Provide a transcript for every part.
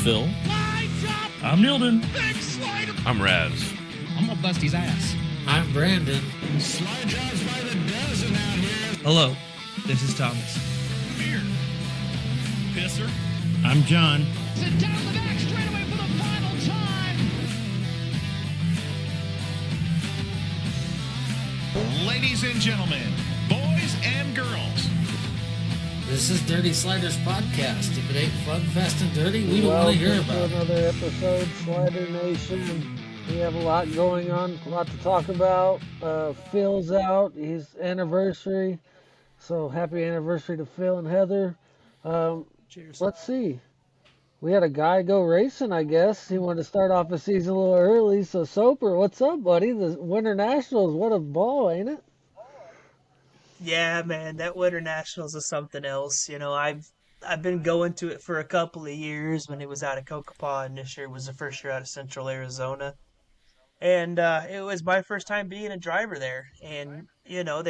Phil. I'm Nilden. I'm Razz. I'm gonna bust his ass. I'm Brandon. Slide jobs by the dozen out here. Hello, this is Thomas. Beer. Pisser. I'm John. Sit down the back straightaway for the final time. Ladies and gentlemen, boys and girls. This is Dirty Sliders Podcast. If it ain't fun, fast, and dirty, we don't want to hear about it. Another episode, Slider Nation. We have a lot going on, a lot to talk about. Phil's out, his anniversary. So happy anniversary to Phil and Heather. Cheers. Let's see. We had a guy go racing, I guess. He wanted to start off the season a little early. So Soper, what's up, buddy? The Winternationals, what a ball, ain't it? Yeah, man, that Winternationals is something else. You know, I've been going to it for a couple of years when it was out of Cocopah, and this year was the first year out of Central Arizona. And it was my first time being a driver there. And, you know,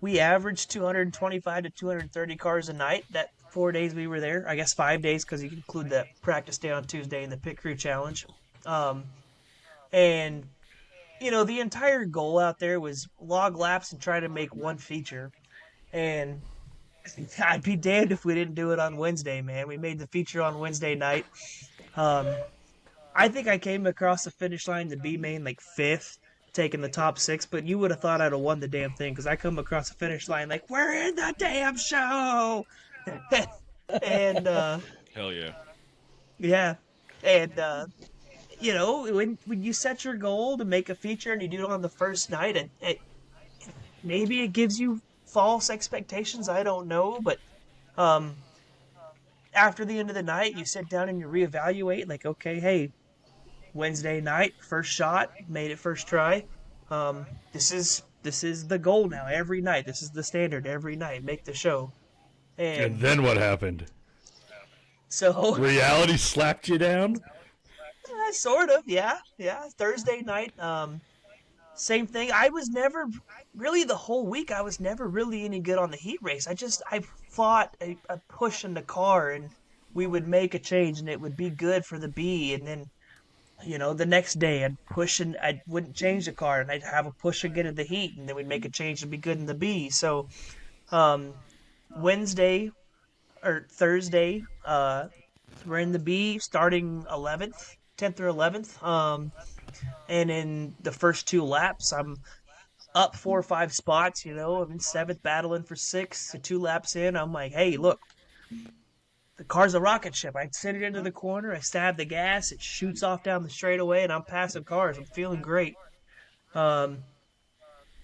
we averaged 225 to 230 cars a night that 4 days we were there. I guess 5 days because you can include that practice day on Tuesday and the pit crew challenge. And you know, the entire goal out there was log laps and try to make one feature. And I'd be damned if we didn't do it on Wednesday, man. We made the feature on Wednesday night. I think I came across the finish line to be main like fifth, taking the top six, but you would have thought I'd have won the damn thing because I come across the finish line like, we're in the damn show! And, Hell yeah. yeah. And, you know, when you set your goal to make a feature and you do it on the first night, maybe it gives you false expectations. I don't know, but after the end of the night, you sit down and you reevaluate. Like, okay, hey, Wednesday night, first shot, made it first try. This is the goal now. Every night, this is the standard. Every night, make the show. And then what happened? So Reality slapped you down? Sort of, yeah. Thursday night, same thing. I was never, really the whole week, I was never really any good on the heat race. I fought a push in the car, and we would make a change, and it would be good for the B, and then, you know, the next day I'd push, and I wouldn't change the car, and I'd have a push again in the heat, and then we'd make a change and be good in the B. So, Thursday, we're in the B, starting 11th. 10th or 11th, and in the first two laps, I'm up 4 or 5 spots, you know, I'm in 7th, battling for 6th, so 2 laps in, I'm like, hey, look, the car's a rocket ship, I send it into the corner, I stab the gas, it shoots off down the straightaway, and I'm passing cars, I'm feeling great. Go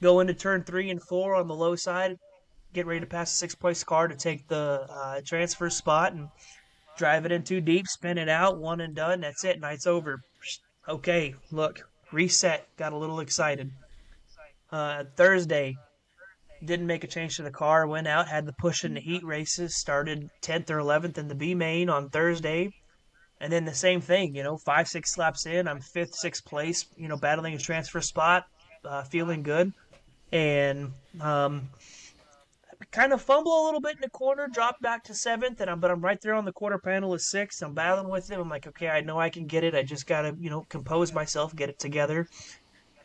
into turn 3 and 4 on the low side, get ready to pass the 6th place car to take the transfer spot, and drive it in too deep, spin it out, one and done, that's it, night's over. Okay, look, reset, got a little excited. Thursday, didn't make a change to the car, went out, had the push in the heat races, started 10th or 11th in the B main on Thursday, and then the same thing, you know, 5-6 laps in, I'm 5th, 6th place, you know, battling a transfer spot, feeling good, and kind of fumble a little bit in the corner, drop back to 7th, but I'm right there on the quarter panel of 6th. I'm battling with him. I'm like, okay, I know I can get it. I just got to, you know, compose myself, get it together.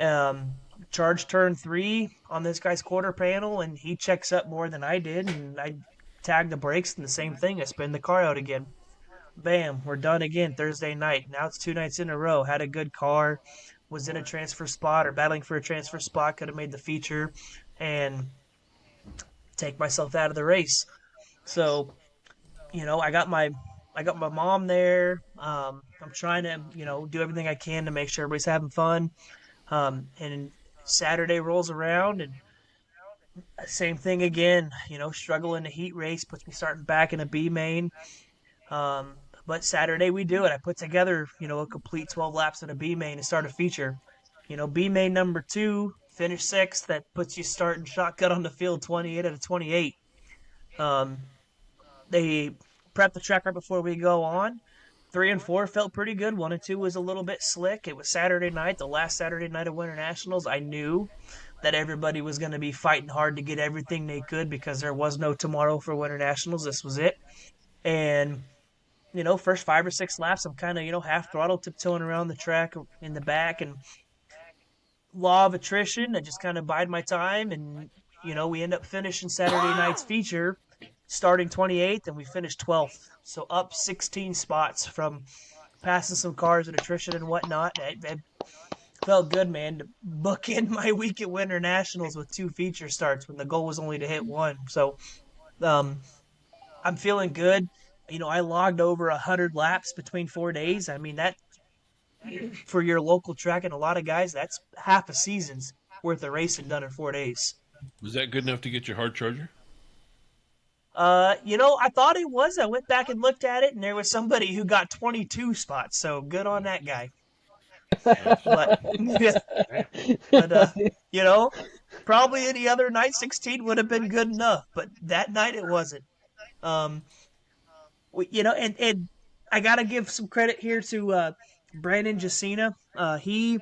Charge turn 3 on this guy's quarter panel, and he checks up more than I did, and I tag the brakes, and the same thing. I spin the car out again. Bam, we're done again Thursday night. Now it's 2 nights in a row. Had a good car, was in a transfer spot or battling for a transfer spot, could have made the feature, and take myself out of the race. So, you know, I got my mom there. I'm trying to, you know, do everything I can to make sure everybody's having fun. And Saturday rolls around, and same thing again. You know, struggle in the heat race, puts me starting back in a B main. But Saturday we do it. I put together, you know, a complete 12 laps in a B main and start a feature. You know, B main number 2. Finish 6th, that puts you starting shotgun on the field 28 out of 28. They prepped the track right before we go on. 3 and 4 felt pretty good. 1 and 2 was a little bit slick. It was Saturday night, the last Saturday night of Winternationals. I knew that everybody was going to be fighting hard to get everything they could because there was no tomorrow for Winternationals. This was it. And first 5 or 6 laps, I'm kind of, half throttle, tiptoeing around the track in the back, and law of attrition, I just kind of bide my time, and we end up finishing Saturday night's feature, starting 28th, and we finished 12th, so up 16 spots from passing some cars and attrition and whatnot. It felt good, man, to book in my week at Winternationals with 2 feature starts when the goal was only to hit one. So um, I'm feeling good. I logged over 100 laps between 4 days. I mean, that for your local track and a lot of guys, that's half a season's worth of racing done in 4 days. Was that good enough to get your hard charger? I thought it was. I went back and looked at it, and there was somebody who got 22 spots. So good on that guy. But, probably any other night 16 would have been good enough, but that night it wasn't. And I gotta give some credit here to Brandon Jacina. He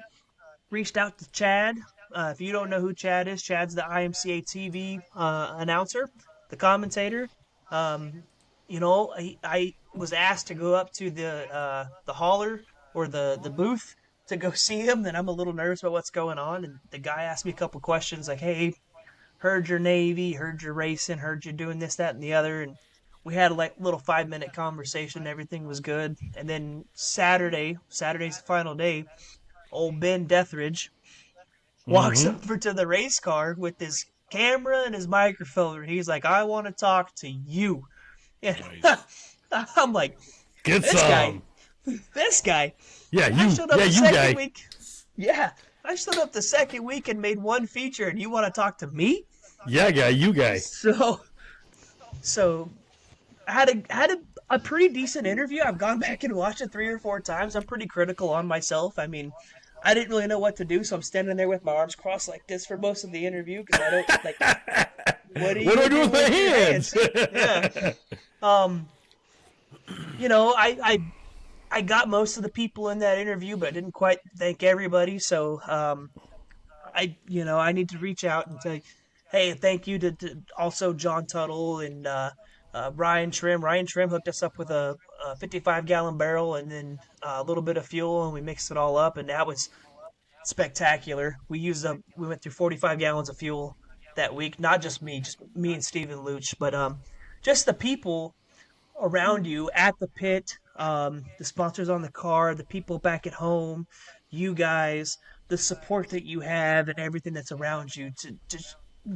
reached out to Chad. If you don't know who Chad is, Chad's the IMCA TV announcer, the commentator. I was asked to go up to the hauler or the booth to go see him. Then I'm a little nervous about what's going on, and the guy asked me a couple questions like, "Hey, heard your Navy, heard you're racing, heard you're doing this, that, and the other," and we had a little 5-minute conversation. Everything was good, and then Saturday's the final day. Old Ben Deathridge walks over to the race car with his camera and his microphone, and he's like, "I want to talk to you." And I'm like, Get this some. guy. Yeah, I you. showed up Yeah, the you second guy. week. Yeah, I showed up the second week and made 1 feature, and you want to talk to me? Yeah, guy. You guy. So I had a pretty decent interview. I've gone back and watched it 3 or 4 times. I'm pretty critical on myself. I mean, I didn't really know what to do, so I'm standing there with my arms crossed like this for most of the interview because I don't like. What do I do with my your hands? Yeah. I got most of the people in that interview, but I didn't quite thank everybody. So I need to reach out and say, hey, thank you to also John Tuttle and Ryan Trim. Ryan Trim hooked us up with a 55-gallon barrel and then a little bit of fuel, and we mixed it all up, and that was spectacular. We went through 45 gallons of fuel that week. Not just me and Steven Luch, but just the people around you at the pit, the sponsors on the car, the people back at home, you guys, the support that you have and everything that's around you to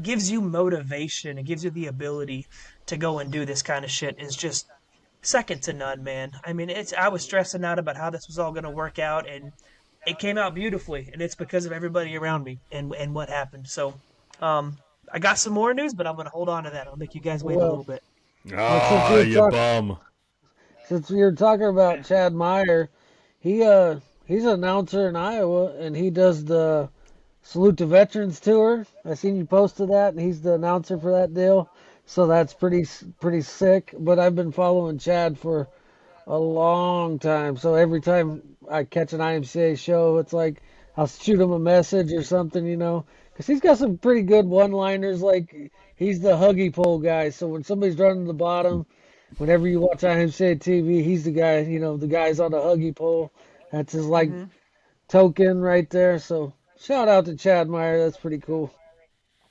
gives you motivation. It gives you the ability to go and do this kind of shit is just second to none, man. I mean, I was stressing out about how this was all going to work out, and it came out beautifully, and it's because of everybody around me and what happened. So, I got some more news, but I'm going to hold on to that. I'll make you guys wait a little bit. Oh, you bum. Since we were talking about Chad Meyer, he's an announcer in Iowa, and he does the Salute to Veterans tour. I seen you posted that, and he's the announcer for that deal. So that's pretty sick. But I've been following Chad for a long time. So every time I catch an IMCA show, it's like I'll shoot him a message or something, because he's got some pretty good one-liners. Like he's the huggy pole guy. So when somebody's running the bottom, whenever you watch IMCA TV, he's the guy. The guy's on the huggy pole. That's his token right there. So shout out to Chad Meyer. That's pretty cool.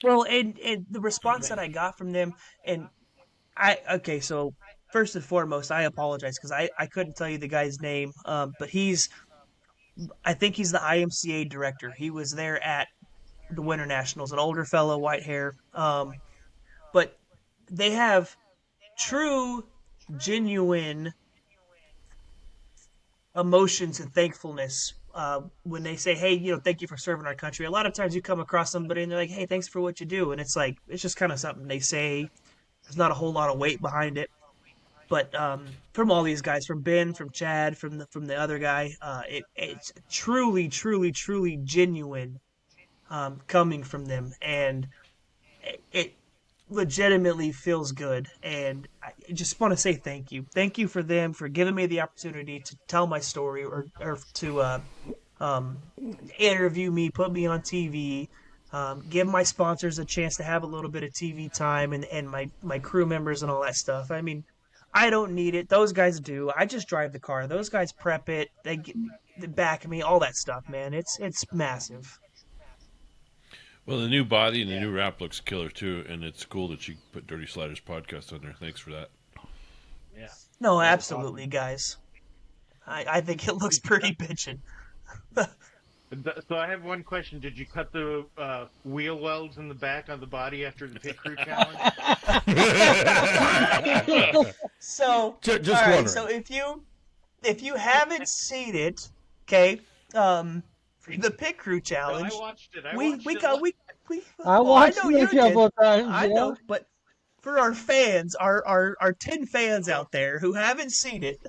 Well, and the response that I got from them, and so first and foremost, I apologize because I couldn't tell you the guy's name, but I think he's the IMCA director. He was there at the Winternationals, an older fellow, white hair, but they have true, genuine emotions and thankfulness when they say, hey, thank you for serving our country. A lot of times you come across somebody and they're like, hey, thanks for what you do. And it's like, it's just kind of something they say. There's not a whole lot of weight behind it. But from all these guys, from Ben, from Chad, from the other guy, it's truly, truly, truly genuine coming from them. And it legitimately feels good. And I just want to say thank you. Thank you for them, for giving me the opportunity to tell my story or to interview me, put me on TV, give my sponsors a chance to have a little bit of TV time and my crew members and all that stuff. I mean, I don't need it. Those guys do. I just drive the car. Those guys prep it. They back me, all that stuff, man. It's massive. Well, the new body and the new wrap looks killer too, and it's cool that you put Dirty Sliders podcast on there. Thanks for that. Yeah. No, absolutely, guys. I think it looks pretty bitchin'. So I have one question. Did you cut the wheel wells in the back on the body after the pit crew challenge? So, Just all right, wondering. so if you haven't seen it, okay, for the pit crew No, challenge, I watched it. I watched know it you a couple did. of times. I yeah. know, but for our fans, our 10 fans out there who haven't seen it,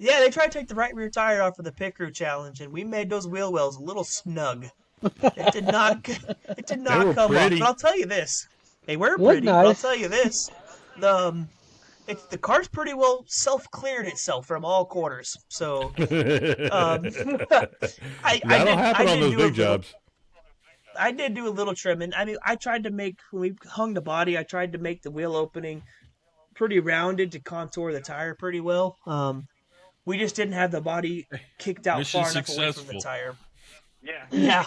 yeah, they tried to take the right rear tire off for the pit crew challenge, and we made those wheel wells a little snug. It did not come off. pretty. But I'll tell you this, they were Look pretty. But I'll nice. tell you this, the car's pretty well self-cleared itself from all corners. So That'll I happen on those big jobs. I did do a little trimming. I mean, I tried to make, when we hung the body, I tried to make the wheel opening pretty rounded to contour the tire pretty well. We just didn't have the body kicked out Mission far enough away from the successful. tire. Yeah. Yeah.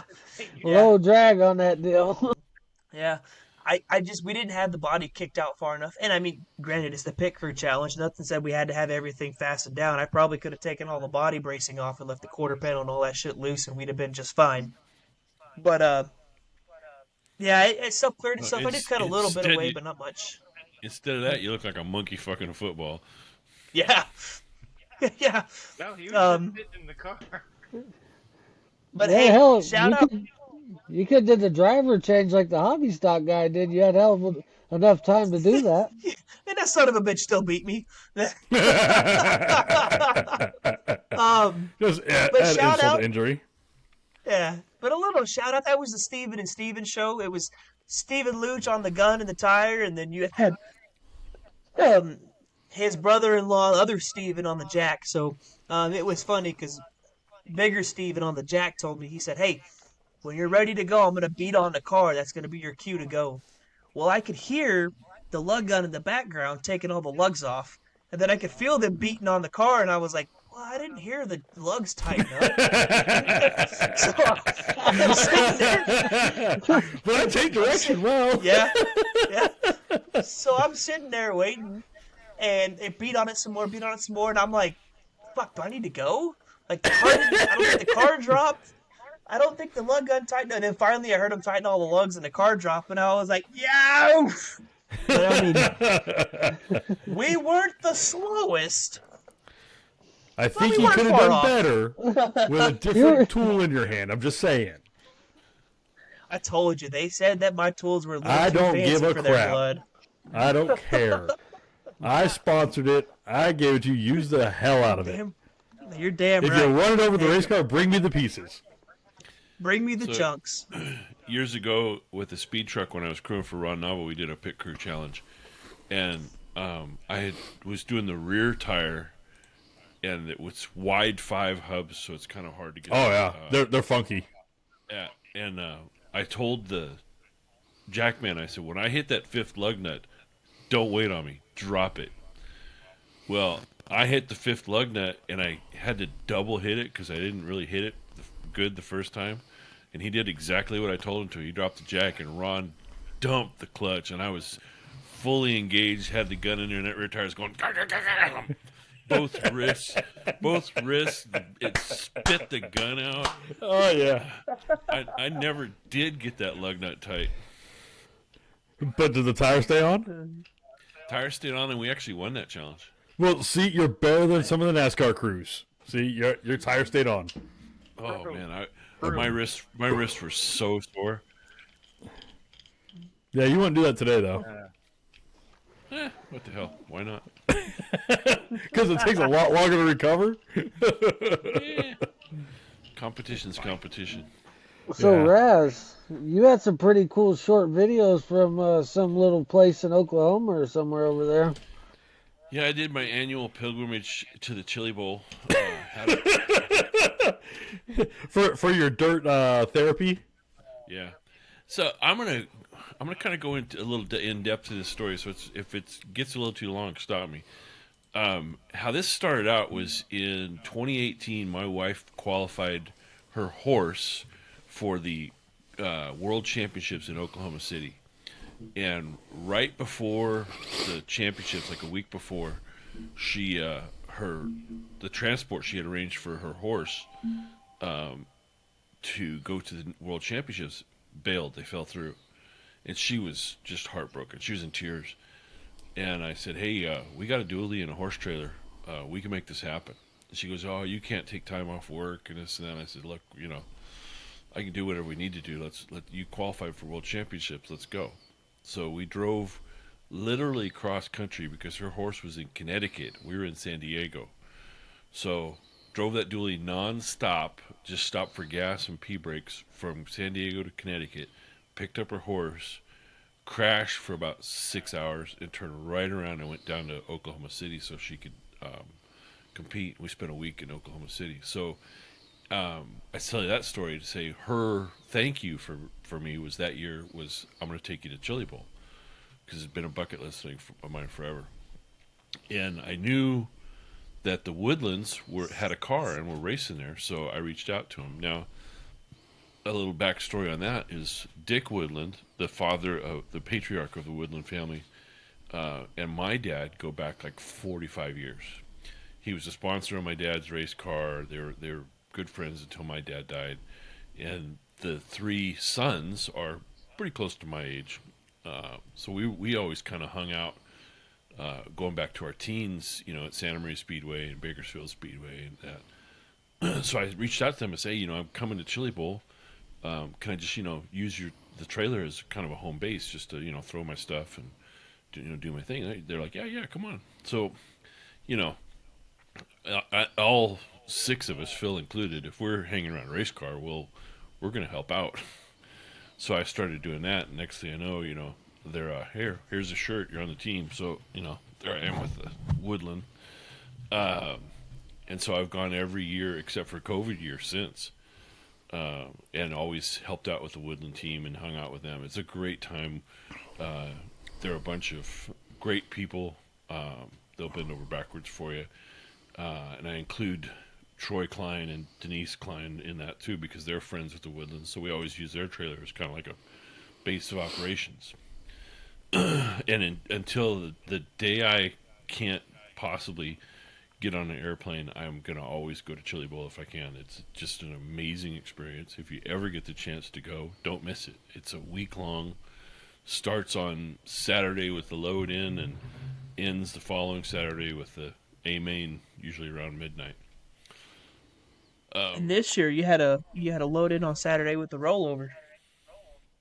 Low drag on that deal. Yeah. We didn't have the body kicked out far enough. And I mean, granted, it's the pit crew challenge. Nothing said we had to have everything fastened down. I probably could have taken all the body bracing off and left the quarter panel and all that shit loose, and we'd have been just fine. But, yeah, it self-cleared itself. I did cut a little bit away, but not much. Instead of that, you look like a monkey fucking a football. Yeah. Yeah. No, he was just sitting in the car. But Yeah, hey, hell, shout you out. You could have did the driver change like the hobby stock guy did. You had hell of enough time to do that. And that son of a bitch still beat me. Just But add shout insult out- to injury. Yeah, but a little shout out. That was the Steven and Steven show. It was Steven Luch on the gun and the tire, and then you had his brother-in-law, other Steven, on the jack. So it was funny because bigger Steven on the jack told me, he said, hey, when you're ready to go, I'm going to beat on the car. That's going to be your cue to go. Well, I could hear the lug gun in the background taking all the lugs off, and then I could feel them beating on the car, and I was like, well, I didn't hear the lugs tighten up. So I'm sitting there. But I take direction well. Yeah. So I'm sitting there waiting, and it beat on it some more, and I'm like, fuck, do I need to go? Like, I don't think the car dropped. I don't think the lug gun tightened. And then finally I heard him tighten all the lugs, and the car dropped, and I was like, yeah. But I mean, we weren't the slowest. I think we you weren't could have far done off. better with a different tool in your hand. I'm just saying. I told you, they said that my tools were a little I too don't fancy give a for their crap. blood. I don't care. I sponsored it. I gave it to you. Use the hell out of it. You're damn If right. you run it over the race car, bring me the pieces. Bring me the So- chunks. Years ago with the speed truck when I was crewing for Ron Novel, we did a pit crew challenge, and was doing the rear tire, and it was wide 5 hubs, so it's kind of hard to get. Oh yeah, they're funky. Yeah, and I told the jackman, I said, when I hit that 5th lug nut, don't wait on me, drop it. Well, I hit the 5th lug nut, and I had to double hit it because I didn't really hit it good the first time. And he did exactly what I told him to. He dropped the jack, and Ron dumped the clutch, and I was fully engaged, had the gun in there, and that rear tire was going. Both wrists, it spit the gun out. Oh yeah. I never did get that lug nut tight. But did the tire stay on? Tire stayed on, and we actually won that challenge. Well, see, you're better than some of the NASCAR crews. See, your tire stayed on. Oh man, my wrists were so sore. Yeah, you wouldn't do that today though. What the hell? Why not? Because it takes a lot longer to recover. Yeah. Competition's competition. So, Yeah. Razz, you had some pretty cool short videos from some little place in Oklahoma or somewhere over there. Yeah, I did my annual pilgrimage to the Chili Bowl. For your dirt therapy. Yeah. So I'm gonna gonna kind of go into a little in depth to this story. So if it gets a little too long, stop me. How this started out was in 2018. My wife qualified her horse for the World Championships in Oklahoma City, and right before the championships, like a week before, she the transport she had arranged for her horse to go to the World Championships bailed. They fell through, and she was just heartbroken. She was in tears. And I said, hey, we got a dually and a horse trailer. We can make this happen. And she goes, oh, you can't take time off work and this and that. And I said, look, I can do whatever we need to do. Let you qualify for World Championships. Let's go. So we drove literally cross country because her horse was in Connecticut. We were in San Diego. So drove that dually non-stop, just stopped for gas and pee breaks from San Diego to Connecticut, picked up her horse, crashed for about 6 hours, and turned right around and went down to Oklahoma City so she could compete. We spent a week in Oklahoma City. So I tell you that story to say her thank you for me was that year was I'm going to take you to Chili Bowl because it's been a bucket list thing of mine forever. And I knew that the Woodlands had a car and were racing there, so I reached out to them. Now, a little backstory on that is Dick Woodland, the father of the patriarch of the Woodland family, and my dad go back like 45 years. He was a sponsor of my dad's race car. They were good friends until my dad died, and the three sons are pretty close to my age. So we always kind of hung out, going back to our teens, at Santa Maria Speedway and Bakersfield Speedway and that. So I reached out to them and say, I'm coming to Chili Bowl. Can I just, use the trailer as kind of a home base just to, throw my stuff and, do my thing. They're like, yeah, come on. So, all six of us, Phil included, if we're hanging around a race car, we're going to help out. So I started doing that. And next thing I know, they're, here's a shirt. You're on the team. So, there I am with the Woodland. And so I've gone every year except for COVID year since. And always helped out with the Woodland team and hung out with them. It's a great time. They're a bunch of great people. They'll bend over backwards for you. And I include Troy Klein and Denise Klein in that too because they're friends with the Woodlands. So we always use their trailer as kind of like a base of operations. And until the day I can't possibly get on an airplane, I'm going to always go to Chili Bowl if I can. It's just an amazing experience. If you ever get the chance to go, don't miss it. It's a week long, starts on Saturday with the load in and ends the following Saturday with the A main, usually around midnight. And this year you had a load in on Saturday with the rollover.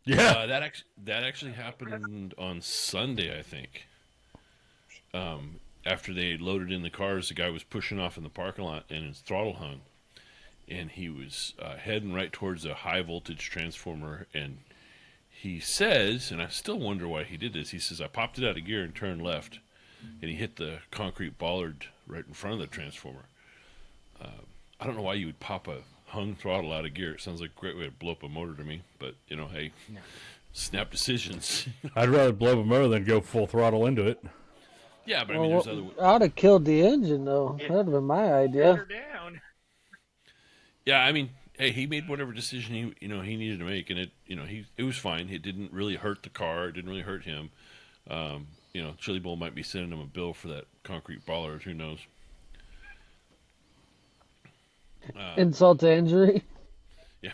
Yeah, that actually happened on Sunday, I think. After they loaded in the cars, the guy was pushing off in the parking lot and his throttle hung. And he was heading right towards a high voltage transformer. And he says, and I still wonder why he did this, he says, I popped it out of gear and turned left. And he hit the concrete bollard right in front of the transformer. I don't know why you would pop a hung throttle out of gear. It sounds like a great way to blow up a motor to me. But, hey, snap decisions. I'd rather blow up a motor than go full throttle into it. Yeah, but I mean, there's other. I'd have killed the engine though. That'd have been my idea. Down. Yeah, I mean, hey, he made whatever decision he needed to make, and it was fine. It didn't really hurt the car. It didn't really hurt him. Chili Bowl might be sending him a bill for that concrete bollard. Who knows? Insult to injury. Yeah.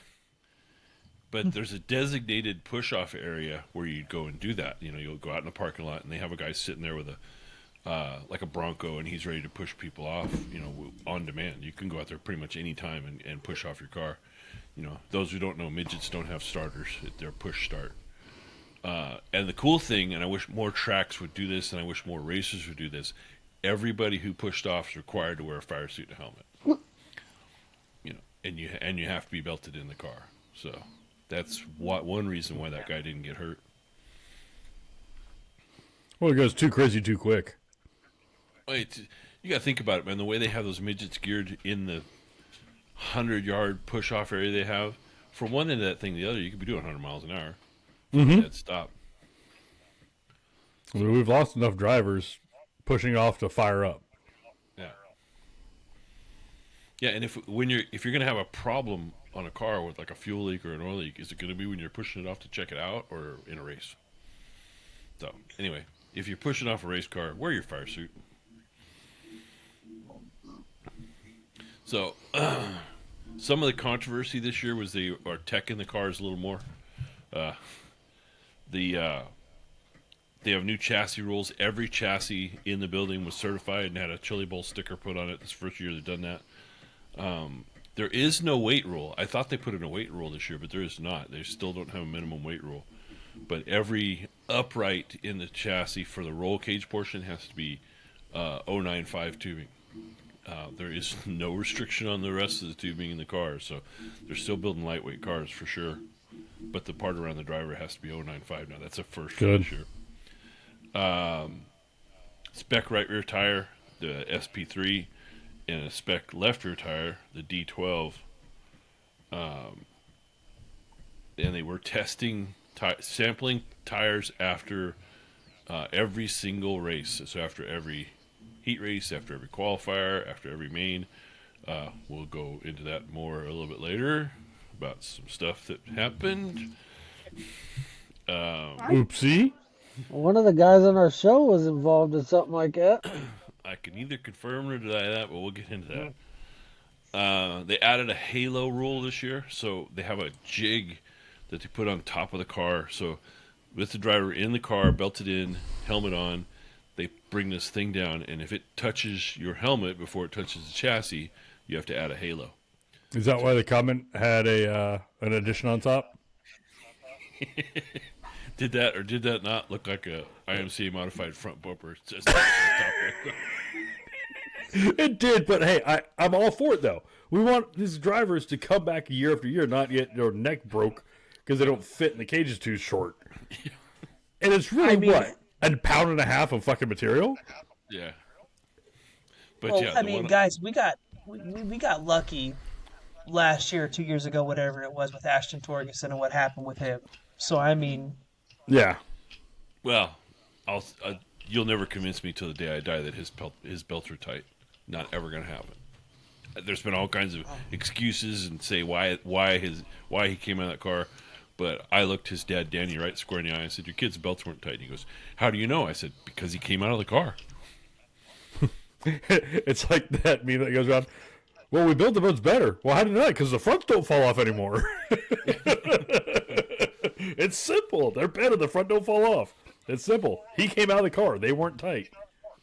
But there's a designated push-off area where you go and do that. You'll go out in the parking lot, and they have a guy sitting there with like a Bronco, and he's ready to push people off, on demand. You can go out there pretty much any time and push off your car. Those who don't know, midgets don't have starters. They're push start. And the cool thing, and I wish more tracks would do this, and I wish more racers would do this, everybody who pushed off is required to wear a fire suit and a helmet. And you have to be belted in the car. So that's one reason why that guy didn't get hurt. Well, it goes too crazy too quick. You got to think about it, man. The way they have those midgets geared in the 100-yard push-off area they have, from one end of that thing to the other, you could be doing 100 miles an hour. Mm-hmm. That stop. I mean, we've lost enough drivers pushing off to fire up. Yeah. Yeah, and if you're gonna have a problem on a car with like a fuel leak or an oil leak, is it gonna be when you're pushing it off to check it out or in a race? So anyway, if you're pushing off a race car, wear your fire suit. So some of the controversy this year was they are teching the cars a little more. They have new chassis rules. Every chassis in the building was certified and had a Chili Bowl sticker put on it. This first year they've done that. There is no weight rule. I thought they put in a weight rule this year, but there is not. They still don't have a minimum weight rule. But every upright in the chassis for the roll cage portion has to be 095 tubing. There is no restriction on the rest of the tubing in the car, so they're still building lightweight cars for sure. But the part around the driver has to be 095 now. That's a first for this year. Spec right rear tire, the SP3, and a spec left rear tire, the D12. And they were testing, sampling tires after every single race. So after every heat race, after every qualifier, after every main. We'll go into that more a little bit later about some stuff that happened. Oopsie. One of the guys on our show was involved in something like that. I can either confirm or deny that, but we'll get into that. They added a halo rule this year, so they have a jig that they put on top of the car. So with the driver in the car, belted in, helmet on, they bring this thing down, and if it touches your helmet before it touches the chassis, you have to add a halo. Is that why the comment had an addition on top? Did that not look like a IMCA modified front bumper? It did, but hey, I'm all for it though. We want these drivers to come back year after year, not get their neck broke because they don't fit and the cage is too short. And it's really what? A pound and a half of fucking material? Yeah. But well, yeah, I mean, guys, we got lucky last year, 2 years ago, whatever it was, with Ashton Torgerson and what happened with him. So I mean, yeah. Well, you'll never convince me till the day I die that his belts are tight. Not ever going to happen. There's been all kinds of excuses and say why he came out of that car. But I looked his dad, Danny, right square in the eye and said, "Your kid's belts weren't tight." And he goes, "How do you know?" I said, "Because he came out of the car." It's like that meme that goes around. Well, we built the boats better. Well, how did you know that? Because the fronts don't fall off anymore. It's simple. They're better. The front don't fall off. It's simple. He came out of the car. They weren't tight.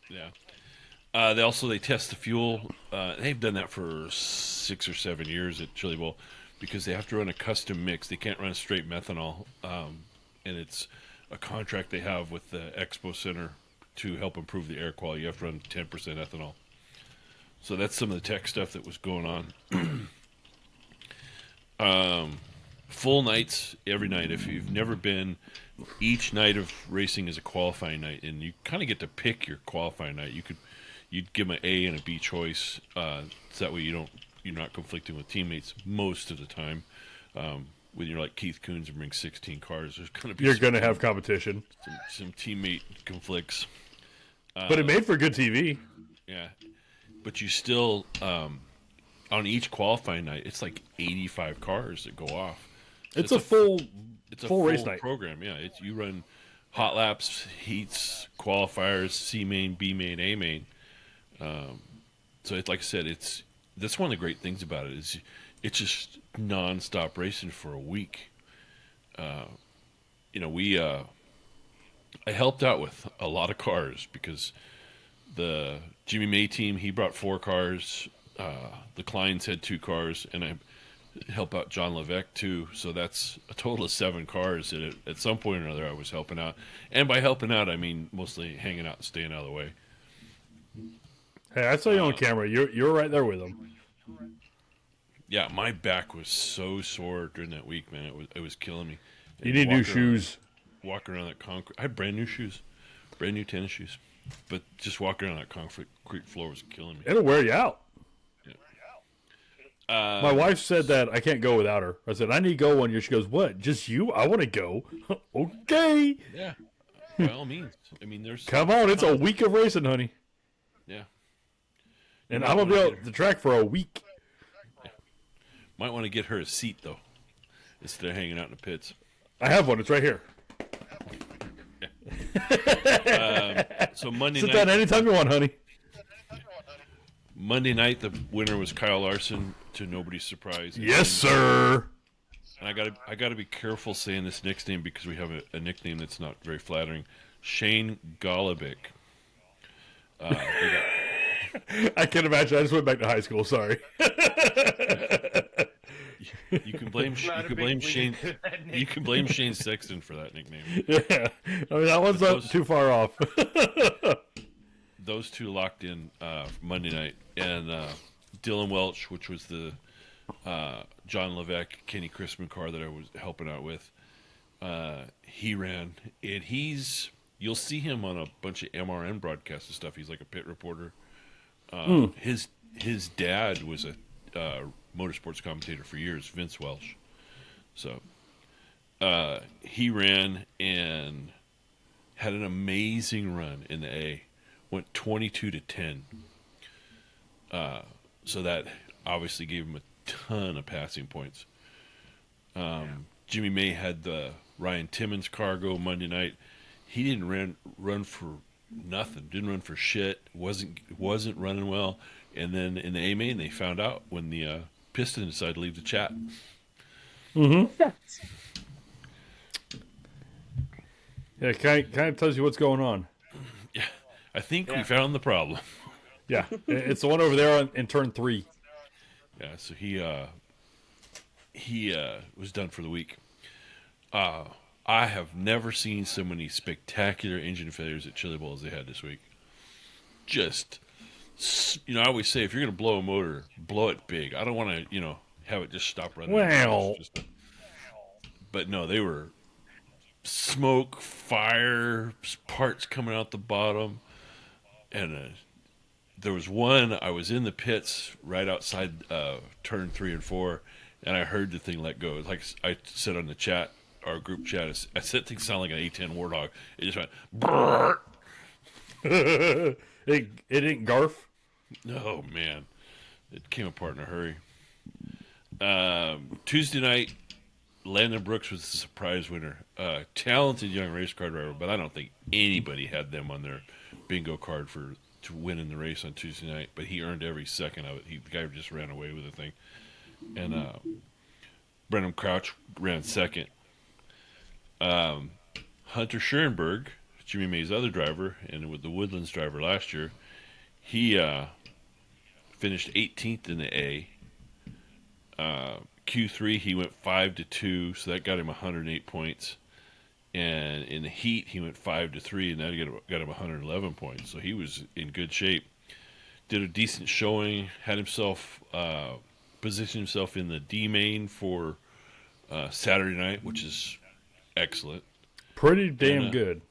Yeah. They test the fuel. They've done that for 6 or 7 years at Chili Bowl because they have to run a custom mix. They can't run a straight methanol. And it's a contract they have with the Expo Center to help improve the air quality. You have to run 10% ethanol. So that's some of the tech stuff that was going on. Full nights every night. If you've never been, each night of racing is a qualifying night, and you kind of get to pick your qualifying night. You'd give them an A and a B choice, so that way you're not conflicting with teammates most of the time. When you're like Keith Coons and bring 16 cars, there's going to be you're going to have competition, some teammate conflicts. But it made for good TV. Yeah, but you still on each qualifying night, it's like 85 cars that go off. So it's a full race night program. Yeah, you run hot laps, heats, qualifiers, C main, B main, A main. So like I said, that's one of the great things about it is it's just nonstop racing for a week. I helped out with a lot of cars because the Jimmy May team, he brought 4 cars. The Kleins had 2 cars, and I help out John Levesque too. So that's a total of 7 cars that at some point or another I was helping out. And by helping out, I mean mostly hanging out and staying out of the way. Hey, I saw you on camera. You're right there with them. Yeah, my back was so sore during that week, man. It was killing me. You need new shoes. Walking around that concrete. I had brand new shoes, brand new tennis shoes. But just walking around that concrete floor was killing me. It'll wear you out. Yeah. My wife said that I can't go without her. I said, I need to go one year. She goes, what? Just you? I want to go. Okay. Yeah. By all means. I mean, there's Come on, it's a week of racing, honey. yeah. And I'm going to be on the track for a week. Might want to get her a seat though, instead of hanging out in the pits. I have one. It's right here. So Monday Sit down night, anytime you want, honey. Monday night, the winner was Kyle Larson, to nobody's surprise. Yes, sir. And I gotta be careful saying this next name because we have a nickname that's not very flattering. Shane Golobic. I can't imagine. I just went back to high school. Sorry. You can blame Shane. You can blame Shane Sexton for that nickname. Yeah, I mean that one's not too far off. Those two locked in Monday night, and Dylan Welch, which was the John Levesque, Kenny Chrisman car that I was helping out with. He ran, and you'll see him on a bunch of MRN broadcasts and stuff. He's like a pit reporter. His dad was a motorsports commentator for years, Vince Welsh. So he ran and had an amazing run in the A. Went 22-10. So that obviously gave him a ton of passing points. Jimmy May had the Ryan Timmons car go Monday night. He didn't run for nothing. Didn't run for shit. Wasn't running well. And then in the A main, they found out when the Piston decided to leave the chat. Mm-hmm. Yeah, kind of tells you what's going on. Yeah, I think we found the problem. Yeah, it's the one over there in turn 3. Yeah, so he was done for the week. I have never seen so many spectacular engine failures at Chili Bowl as they had this week. Just, I always say, if you're going to blow a motor, blow it big. I don't want to, have it just stop running. Well. But no, they were smoke, fire, parts coming out the bottom. And there was one, I was in the pits right outside turn 3 and 4, and I heard the thing let go. Like I said on the chat, our group chat, I said things sound like an A10 Warthog. It just went, brrr. It didn't garf? Oh, man. It came apart in a hurry. Tuesday night, Landon Brooks was the surprise winner. Talented young race car driver, but I don't think anybody had them on their bingo card to win in the race on Tuesday night. But he earned every second of it. The guy just ran away with the thing. And Brennan Crouch ran second. Hunter Schoenberg, Jimmy May's other driver, and with the Woodlands driver last year, he finished 18th in the A. Q3 he went 5-2, so that got him 108 points. And in the heat he went 5-3, and that got him 111 points. So he was in good shape. Did a decent showing. Had himself positioned himself in the D main for Saturday night, which is excellent. Pretty damn good.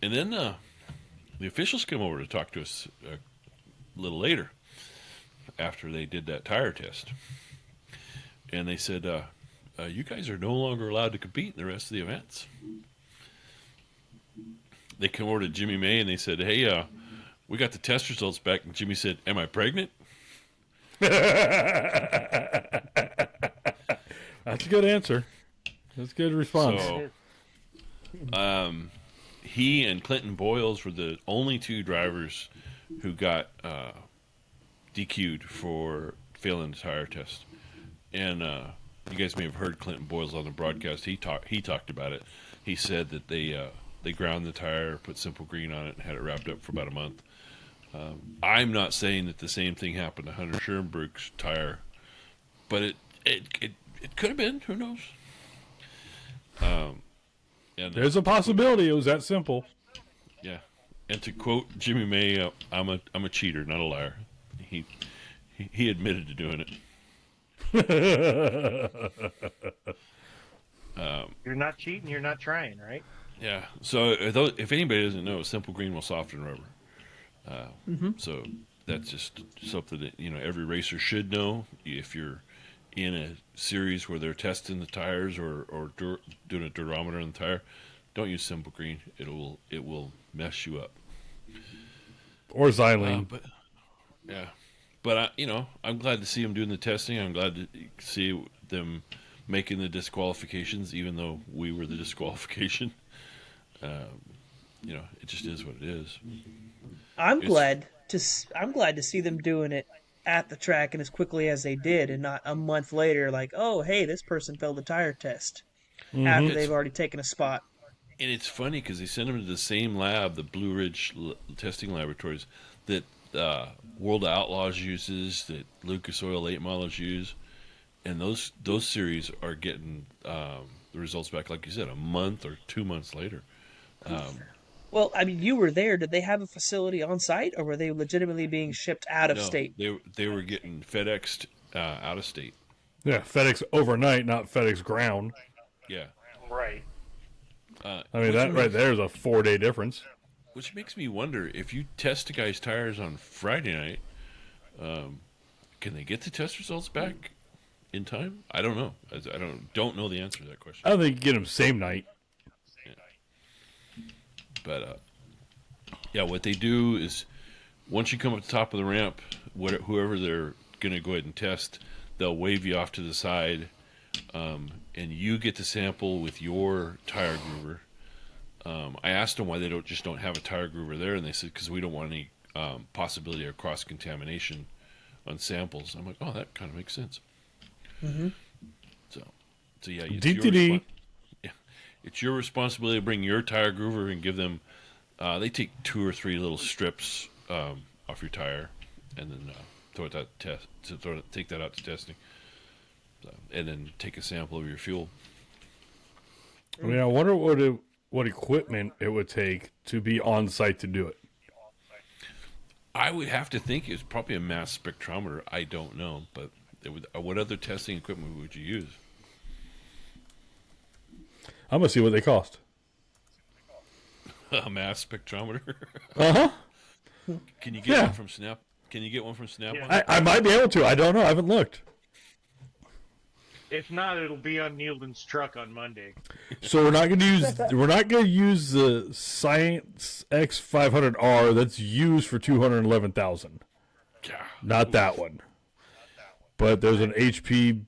And then the officials came over to talk to us a little later after they did that tire test. And they said, you guys are no longer allowed to compete in the rest of the events. They came over to Jimmy May and they said, hey, we got the test results back. And Jimmy said, am I pregnant? That's a good answer. That's a good response. So, he and Clinton Boyles were the only two drivers who got DQ'd for failing the tire test. And you guys may have heard Clinton Boyles on the broadcast. He talked about it. He said that they ground the tire, put Simple Green on it, and had it wrapped up for about a month. I'm not saying that the same thing happened to Hunter Schoenberg's tire, but it could have been. Who knows? And, there's a possibility it was that simple. Yeah, and to quote Jimmy May, I'm a cheater, not a liar. He admitted to doing it. You're not cheating, you're not trying, right? Yeah. So if anybody doesn't know, Simple Green will soften rubber. So that's just something that every racer should know. If you're in a series where they're testing the tires or doing a durometer on the tire, don't use Simple Green. It will mess you up. Or xylene. But yeah, but I'm glad to see them doing the testing. I'm glad to see them making the disqualifications, even though we were the disqualification. It just is what it is. I'm glad to see them doing it at the track and as quickly as they did, and not a month later, like, oh, hey, this person failed the tire test after they've already taken a spot. And it's funny because they send them to the same lab, the Blue Ridge testing laboratories, that World of Outlaws uses, that Lucas Oil 8 Miles use, and those series are getting the results back, like you said, a month or 2 months later. Well, I mean, you were there. Did they have a facility on site, or were they legitimately being shipped out of state? They were getting FedExed out of state. Yeah, FedEx overnight, not FedEx ground. Yeah. Right. I mean, that right there is a 4-day difference. Which makes me wonder, if you test a guy's tires on Friday night, can they get the test results back in time? I don't know. I don't know the answer to that question. I don't think you get them same night. But what they do is, once you come up the top of the ramp, whoever they're going to go ahead and test, they'll wave you off to the side, and you get to sample with your tire groover. I asked them why they don't have a tire groover there, and they said because we don't want any possibility of cross contamination on samples. I'm like, oh, that kind of makes sense. Mm-hmm. So yeah, it's your responsibility to bring your tire groover and give them. They take 2 or 3 little strips off your tire, and then take that out to testing, and then take a sample of your fuel. I mean, I wonder what equipment it would take to be on site to do it. I would have to think it's probably a mass spectrometer. I don't know, but what other testing equipment would you use? I'm gonna see what they cost. A mass spectrometer? Uh-huh. Can you get one from Snap? Can you get one from Snap? Yeah. I might be able to. I don't know. I haven't looked. If not, it'll be on Nealden's truck on Monday. So we're not gonna use the Science X500R that's used for 211,000. Yeah. Not that one. But there's an HP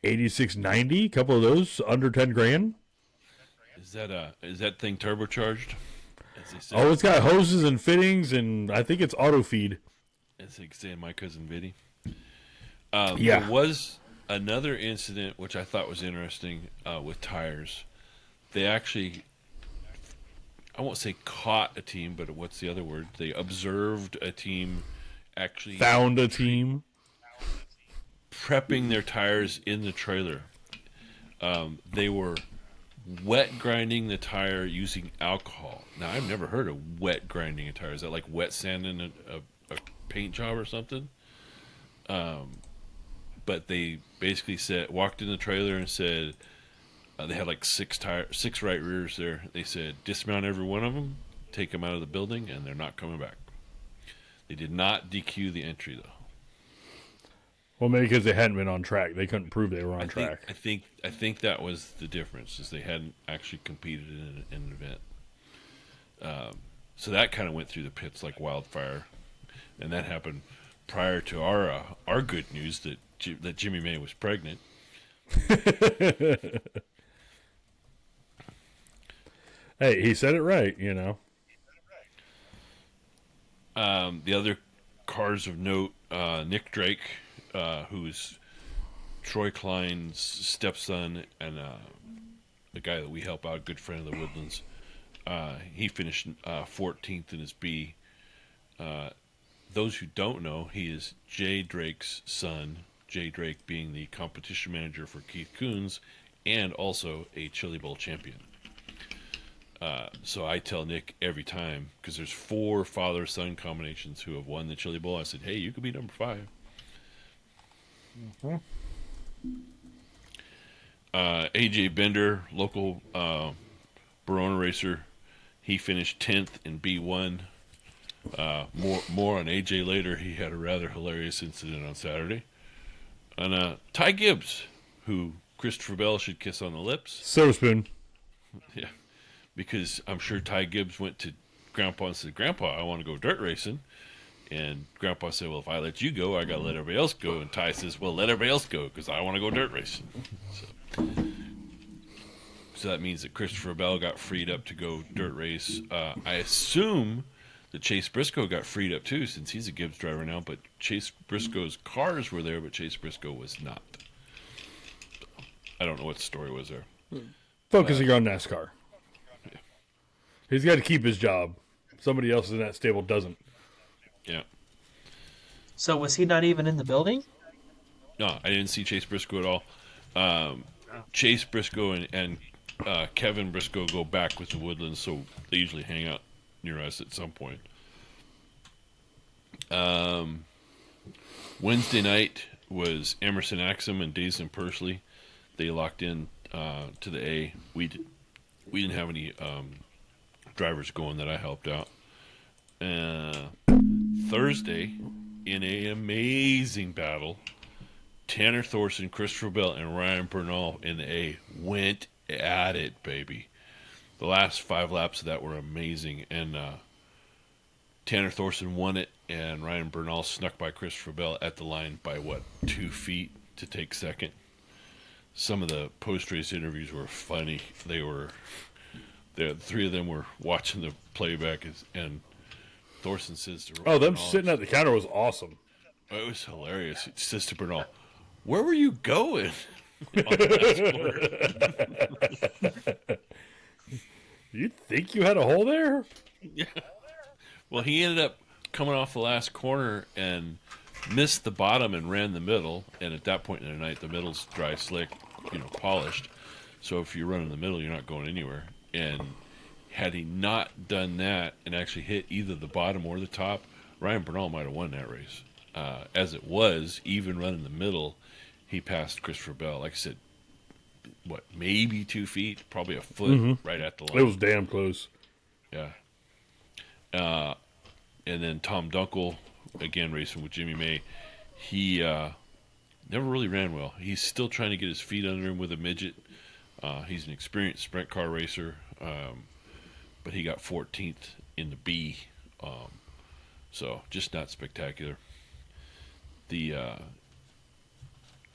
8690, a couple of those under 10 grand. Is that thing turbocharged? Oh, it's got hoses and fittings, and I think it's auto feed. As they say, my cousin Vinny. Yeah. There was another incident which I thought was interesting with tires. They actually, I won't say caught a team, but what's the other word? They observed a team actually Found a team prepping their tires in the trailer. They were wet grinding the tire using alcohol. Now, I've never heard of wet grinding a tire. Is that like wet sanding a paint job or something? But they basically walked in the trailer and said they had like 6 right rears there. They said dismount every one of them, take them out of the building, and they're not coming back. They did not DQ the entry though. Well, maybe because they hadn't been on track. They couldn't prove they were on track. I think that was the difference, is they hadn't actually competed in an event. So that kind of went through the pits like wildfire, and that happened prior to our good news that Jimmy May was pregnant. Hey, he said it right, The other cars of note, Nick Drake, who's Troy Klein's stepson and the guy that we help out, a good friend of the Woodlands. He finished 14th in his B. Those who don't know, he is Jay Drake's son, Jay Drake being the competition manager for Keith Coons and also a Chili Bowl champion. So I tell Nick every time, because there's 4 father-son combinations who have won the Chili Bowl, I said, hey, you could be number 5. Mm-hmm. AJ Bender, local Verona racer, he finished 10th in B1. More on AJ later. He had a rather hilarious incident on Saturday. And Ty Gibbs, who Christopher Bell should kiss on the lips. Silver spoon. Yeah. because I'm sure Ty Gibbs went to Grandpa and said, "Grandpa, I want to go dirt racing." And Grandpa said, "Well, if I let you go, I got to let everybody else go." And Ty says, "Well, let everybody else go because I want to go dirt racing." So that means that Christopher Bell got freed up to go dirt race. I assume that Chase Briscoe got freed up too, since he's a Gibbs driver now. But Chase Briscoe's cars were there, but Chase Briscoe was not. I don't know what the story was there. Focusing on NASCAR. He's got to keep his job. Somebody else in that stable doesn't. Yeah. So was he not even in the building? No, I didn't see Chase Briscoe at all. Chase Briscoe and Kevin Briscoe go back with the Woodlands, so they usually hang out near us at some point. Wednesday night was Emerson Axum and Dazin Pursley. They locked in to the A. We didn't have any drivers going that I helped out. Thursday, in an amazing battle, Tanner Thorson, Christopher Bell, and Ryan Bernal in the A went at it, baby. The last 5 laps of that were amazing, and Tanner Thorson won it, and Ryan Bernal snuck by Christopher Bell at the line by, 2 feet to take second. Some of the post-race interviews were funny. The 3 of them were watching the playback, and Thorson says to Oh, them Bernal, sitting at the counter was awesome. it was hilarious. He says to Bernal, "Where were you going?" on the last corner. You think you had a hole there? Yeah. Well, he ended up coming off the last corner and missed the bottom and ran the middle. And at that point in the night, the middle's dry, slick, polished. So if you run in the middle, you're not going anywhere. And had he not done that and actually hit either the bottom or the top, Ryan Bernal might have won that race. As it was, even running the middle, he passed Christopher Bell. Like I said, maybe 2 feet, probably a foot right at the line. It was damn close. Yeah. And then Tom Dunkel, again racing with Jimmy May, he never really ran well. He's still trying to get his feet under him with a midget. He's an experienced sprint car racer, but he got 14th in the B, so just not spectacular.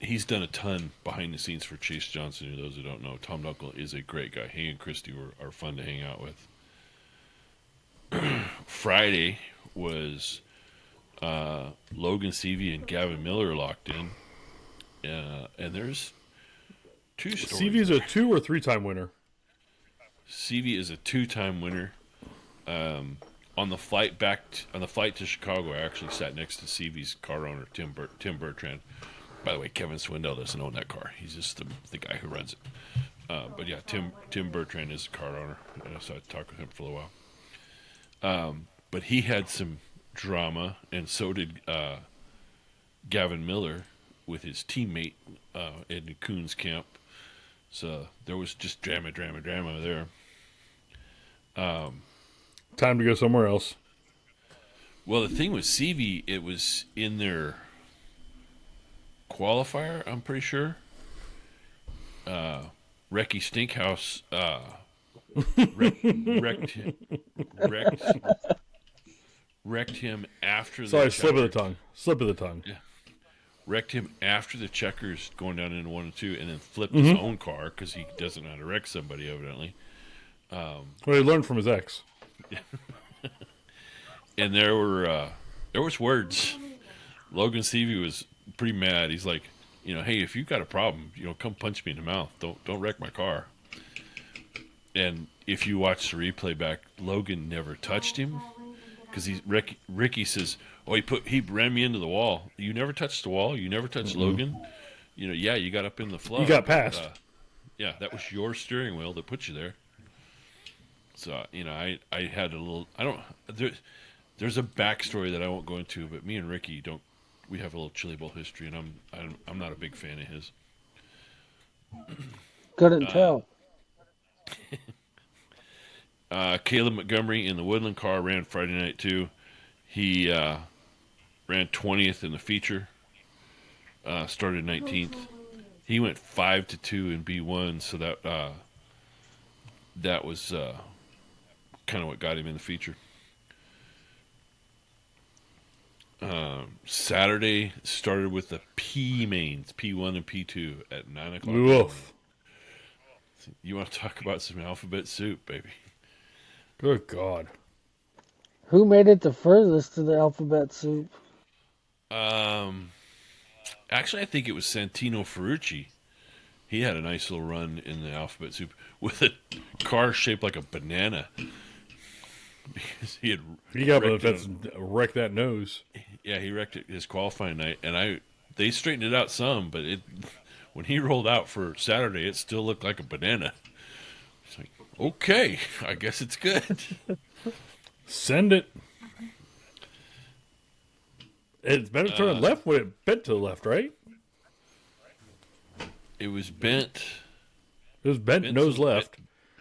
He's done a ton behind the scenes for Chase Johnson. Those who don't know, Tom Dunkel is a great guy. He and Christy are fun to hang out with. Friday was Logan Seavey and Gavin Miller locked in, and there's 2 stories. CV's a 2 or 3-time winner. Seavey is a 2-time winner. On the flight to Chicago, I actually sat next to Seavey's car owner, Tim Bertrand. By the way, Kevin Swindell doesn't own that car. He's just the guy who runs it. But yeah, Tim Bertrand is the car owner, so I talked with him for a little while. But he had some drama, and so did Gavin Miller with his teammate in Coons camp. So there was just drama there. Time to go somewhere else. Well, the thing with Seavey, it was in their qualifier, I'm pretty sure. Recky Stinkhouse wrecked him after the Sorry, checkers. Slip of the tongue. Yeah. Wrecked him after the checkers going down into 1 and 2, and then flipped his own car because he doesn't know how to wreck somebody, evidently. Well, he learned from his ex. And there was words. Logan Seavey was pretty mad. He's like, hey, if you've got a problem, come punch me in the mouth. Don't wreck my car. And if you watch the replay back, Logan never touched him because Ricky says, "Oh, he ran me into the wall. You never touched the wall. You never touched Logan. Yeah, you got up in the flow. You got past. Yeah, that was your steering wheel that put you there." So I had a little. There's a backstory that I won't go into, but me and Ricky we have a little Chili Bowl history, and I'm not a big fan of his. Couldn't tell. Caleb Montgomery in the Woodland car ran Friday night too. He ran 20th in the feature. Started 19th. He went 5-2 in B1, so that that was kind of what got him in the feature. Saturday started with the P mains, P1 and P2 at 9 o'clock. Oof. You want to talk about some alphabet soup, baby? Good God. Who made it the furthest to the alphabet soup? Actually, I think it was Santino Ferrucci. He had a nice little run in the alphabet soup with a car shaped like a banana. Because he got up and wrecked that nose. Yeah, he wrecked it his qualifying night, and they straightened it out some, but when he rolled out for Saturday, it still looked like a banana. It's like, okay, I guess it's good. Send it. It's better to turn left when it bent to the left, right? It was bent. It was bent nose left.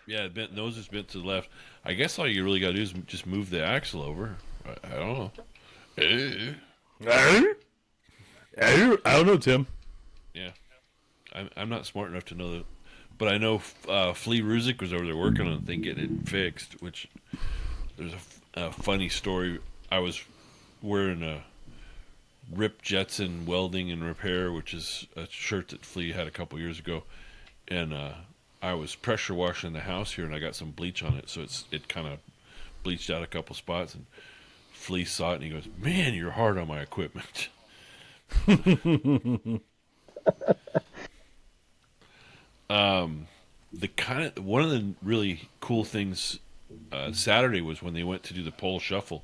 Yeah, bent nose is bent to the left. I guess all you really got to do is just move the axle over. I don't know. I don't know, Tim. Yeah, I'm not smart enough to know that, but I know Flea Ruzick was over there working on the thing, getting it fixed. Which there's a funny story. I was wearing a Rip Jetson Welding and Repair, which is a shirt that Flea had a couple years ago, and I was pressure washing the house here, and I got some bleach on it, so it kind of bleached out a couple spots, and Flea saw it, and he goes, "Man, you're hard on my equipment." One of the really cool things Saturday was when they went to do the pole shuffle.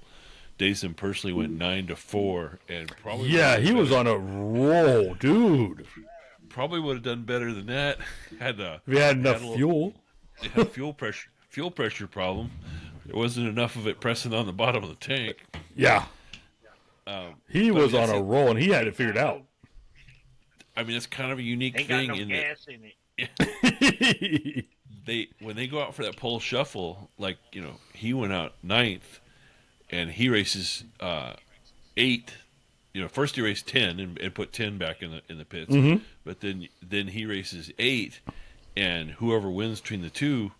Dayson personally went 9-4, and probably he was on a roll, dude. Probably would have done better than that. If he had enough fuel. Yeah, fuel pressure problem. There wasn't enough of it pressing on the bottom of the tank. Yeah. He was on a roll, and he had it figured out. I mean, it's kind of a unique Ain't thing. got no gas in it. When they go out for that pole shuffle, like, he went out 9th, and he races 8. First he raced 10 and put 10 back in the pits. Mm-hmm. But then he races 8, and whoever wins between the two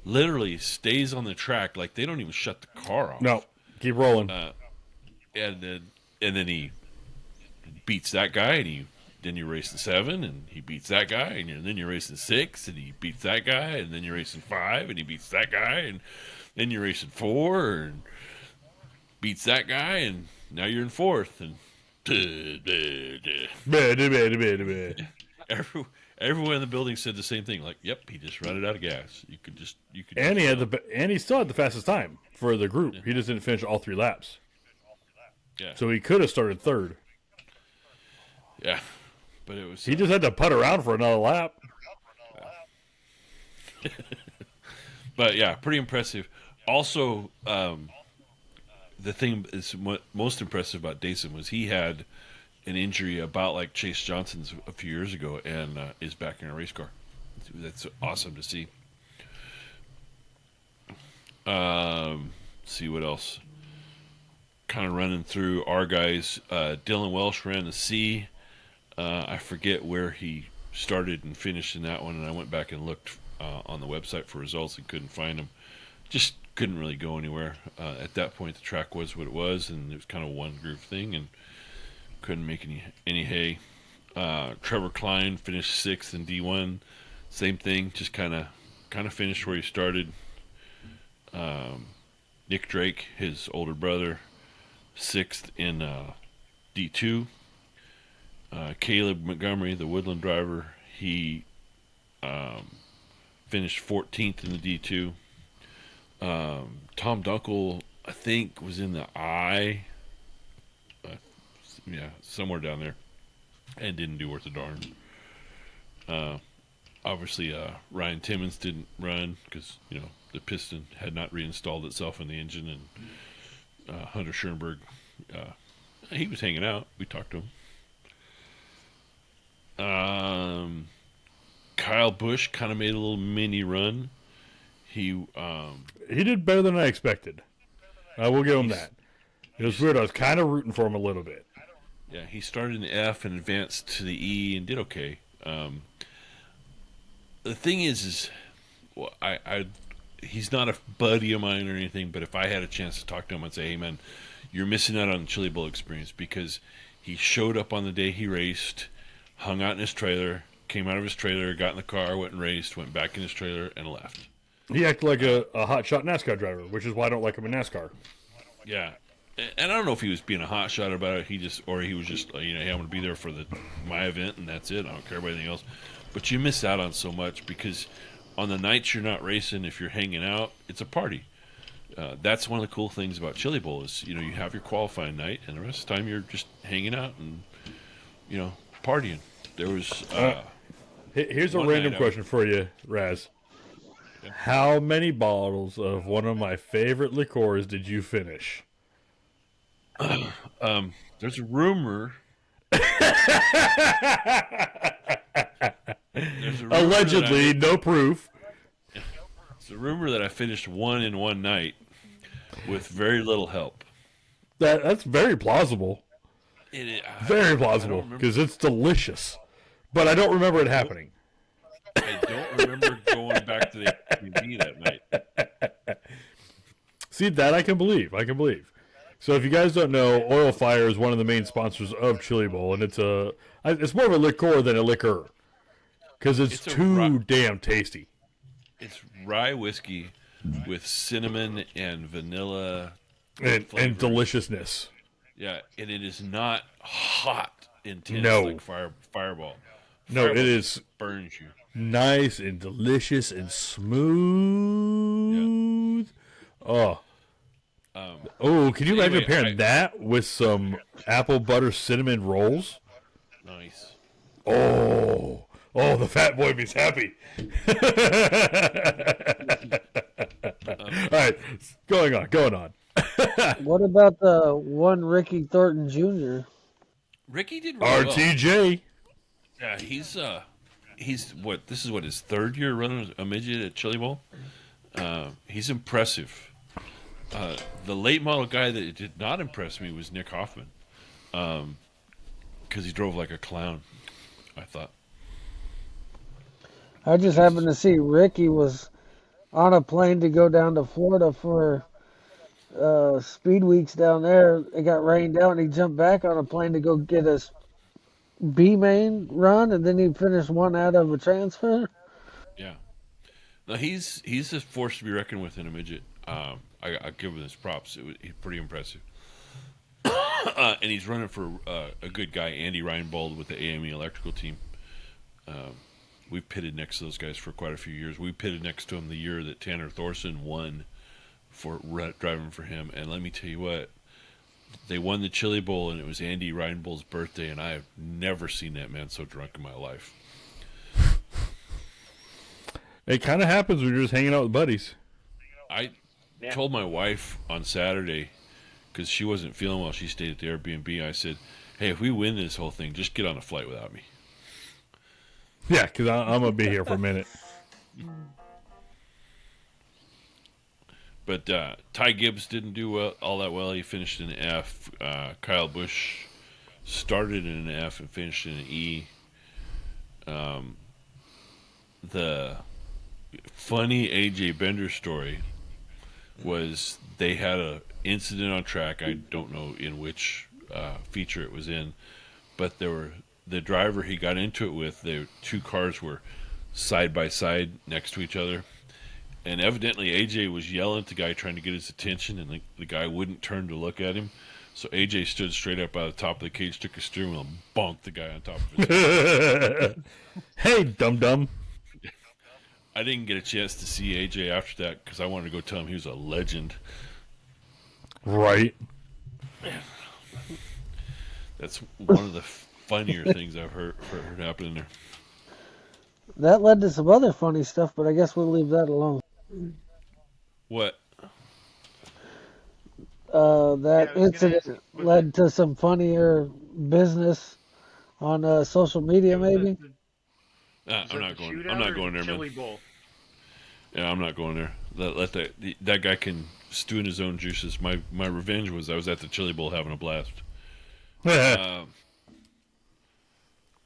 literally stays on the track. Like, they don't even shut the car off. No, keep rolling. And then he beats that guy, and then you're racing 7, and he beats that guy, and then you're racing 6, and he beats that guy, and then you're racing 5, and he beats that guy, and then you're racing 4, and beats that guy, and now you're in 4th, and everyone in the building said the same thing. Like, yep, he just ran it out of gas. And he still had the fastest time for the group. Yeah. He just didn't finish all 3 laps. Yeah. So he could have started 3rd. Yeah, but it was. He just had to putt around for another lap. But yeah, pretty impressive. Also, the thing is most impressive about Dayson was he had an injury about like Chase Johnson's a few years ago, and is back in a race car. That's awesome to see. See what else. Kind of running through our guys. Dylan Welsh ran the C. I forget where he started and finished in that one, and I went back and looked on the website for results and couldn't find him. Just couldn't really go anywhere. At that point, the track was what it was, and it was kind of a one groove thing, and couldn't make any hay. Trevor Klein finished 6th in D1. Same thing, just kind of finished where he started. Nick Drake, his older brother, 6th in D2. Caleb Montgomery, the Woodland driver, he finished 14th in the D2. Tom Dunkel, I think, was in the I. Somewhere down there, and didn't do worth a darn. Obviously, Ryan Timmons didn't run because the piston had not reinstalled itself in the engine, and Hunter Schoenberg, he was hanging out. We talked to him. Kyle Busch kind of made a little mini run. He did better than I expected. I will give him that. It was weird. I was kind of rooting for him a little bit. Yeah, he started in the F and advanced to the E and did okay. The thing is he's not a buddy of mine or anything, but if I had a chance to talk to him, I'd say, hey man, you're missing out on the Chili Bowl experience, because he showed up on the day he raced, hung out in his trailer, came out of his trailer, got in the car, went and raced, went back in his trailer, and left. He acted like a hotshot NASCAR driver, which is why I don't like him in NASCAR. Yeah. And I don't know if he was being a hotshot about it, he was just, hey, I'm going to be there for my event, and that's it. I don't care about anything else. But you miss out on so much, because on the nights you're not racing, if you're hanging out, it's a party. That's one of the cool things about Chili Bowl is, you have your qualifying night, and the rest of the time you're just hanging out and, partying. There was... Here's a random question for you, Razz. Yeah. How many bottles of one of my favorite liqueurs did you finish? There's a rumor... Allegedly, no proof. It's a rumor that I finished one in one night with very little help. That's very plausible. Very plausible, because it's delicious. But I don't remember it happening. I don't remember going back to the TV that night. See, that I can believe. So if you guys don't know, Oil Fire is one of the main sponsors of Chili Bowl, and it's more of a liqueur than a liquor, because it's too damn tasty. It's rye whiskey with cinnamon and vanilla and deliciousness. Yeah, and it is not hot, intense like Fireball. No, it is burns you. Nice and delicious and smooth. Yeah. Can you imagine pairing that with some apple butter cinnamon rolls? Nice. Oh, the fat boy me's happy. All right, going on. What about the one Ricky Thornton Jr.? Ricky did really RTJ. Well. Yeah, he's what? This is what his third year running a midget at Chili Bowl. He's impressive. The late model guy that did not impress me was Nick Hoffman, because he drove like a clown, I thought. I just happened to see Ricky was on a plane to go down to Florida for speed weeks down there. It got rained out, and he jumped back on a plane to go get his B main run, and then he finished one out of a transfer. Yeah. No, he's a force to be reckoned with in a midget. I give him his props. He's pretty impressive. And he's running for a good guy, Andy Reinbold, with the AME electrical team. We've pitted next to those guys for quite a few years. We pitted next to him the year that Tanner Thorson won for driving for him. And let me tell you what, they won the Chili Bowl, and it was Andy Reinbold's birthday, and I have never seen that man so drunk in my life. It kind of happens when you're just hanging out with buddies. I told my wife on Saturday, because she wasn't feeling well, she stayed at the Airbnb. I said, hey, if we win this whole thing, just get on a flight without me. Yeah, because I'm going to be here for a minute. But Ty Gibbs didn't do all that well. He finished in an F. Kyle Busch started in an F and finished in an E. The funny AJ Bender story was they had a incident on track. I don't know in which feature it was in, but the driver he got into it with, the two cars were side by side next to each other, and evidently AJ was yelling at the guy trying to get his attention, and the guy wouldn't turn to look at him. So AJ stood straight up out of the top of the cage, took his steering wheel, and bonked the guy on top of it. Hey, dum-dum. I didn't get a chance to see AJ after that because I wanted to go tell him he was a legend. Right. That's one of the funnier things I've heard happen there. That led to some other funny stuff, but I guess we'll leave that alone. What? That incident led to some funnier business on social media, maybe. I'm not going there, man. Bowl? Yeah, I'm not going there. Let that guy can stew in his own juices. My revenge was I was at the Chili Bowl having a blast.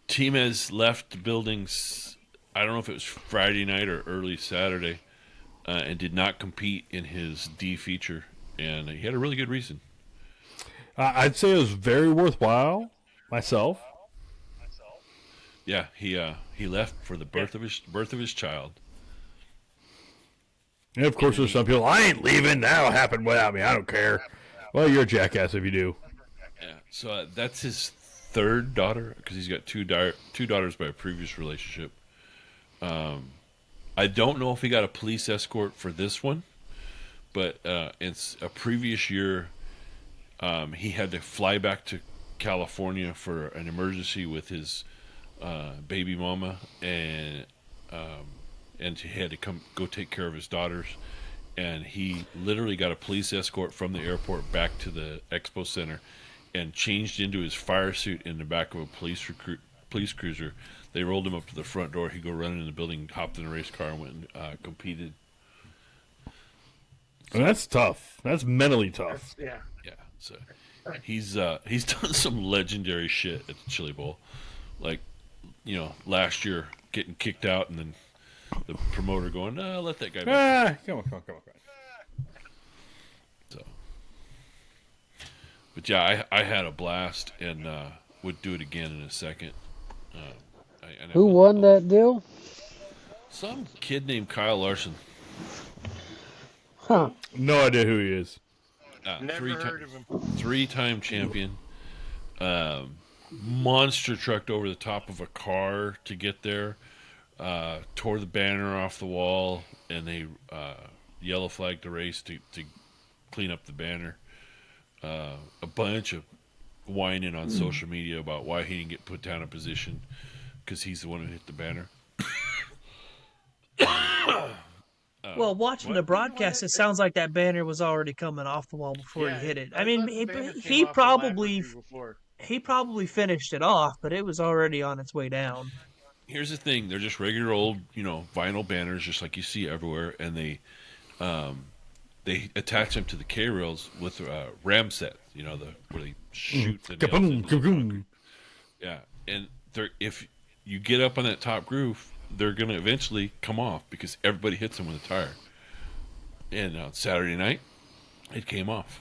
Team has left the buildings. I don't know if it was Friday night or early Saturday, and did not compete in his D feature, and he had a really good reason. I'd say it was very worthwhile myself. Yeah, he left for the birth of his child. And of course, there's some people, I ain't leaving. That'll happen without me. I don't care. Well, you're a jackass if you do. Yeah, so that's his third daughter because he's got two daughters by a previous relationship. I don't know if he got a police escort for this one, but it's a previous year. He had to fly back to California for an emergency with his baby mama, and he had to go take care of his daughters. And he literally got a police escort from the airport back to the expo center, and changed into his fire suit in the back of a police cruiser. They rolled him up to the front door. He go running in the building, hopped in a race car, and went and competed. And that's tough. That's mentally tough. Yeah. Yeah, so he's done some legendary shit at the Chili Bowl, like last year getting kicked out, and then the promoter going, "No, let that guy back." Come on. So, but yeah, I had a blast and would do it again in a second. Who won that deal? Some kid named Kyle Larson. Huh. No idea who he is. Never heard of him. Three-time champion. Monster trucked over the top of a car to get there. Tore the banner off the wall, and they yellow flagged the race to clean up the banner. A bunch of whining on social media about why he didn't get put down in position because he's the one who hit the banner. Well, watching the broadcast, it sounds like that banner was already coming off the wall before he hit it. I mean, he probably finished it off, but it was already on its way down. Here's the thing: they're just regular old, vinyl banners, just like you see everywhere, and they attach them to the K rails with ram sets. Where they shoot the nails into the concrete. Yeah, and if you get up on that top groove, they're going to eventually come off because everybody hits them with a tire. And on Saturday night, it came off.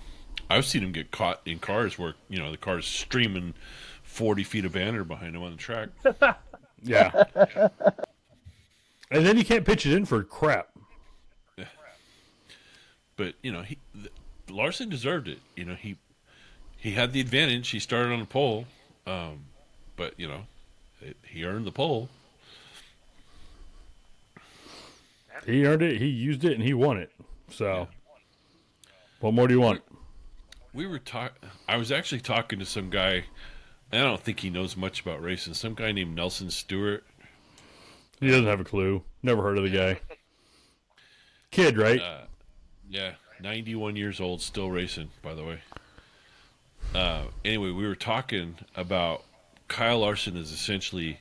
I've seen them get caught in cars where, the car's streaming 40 feet of banner behind them on the track. Yeah. And then you can't pitch it in for crap. Yeah. But, Larson deserved it. He had the advantage. He started on the pole. But, he earned the pole. He earned it, he used it, and he won it. So, what more do you want? I was actually talking to some guy, and I don't think he knows much about racing. Some guy named Nelson Stewart. He doesn't have a clue. Never heard of the guy. Kid, right? Yeah, 91 years old, still racing, by the way. Anyway, we were talking about Kyle Larson is essentially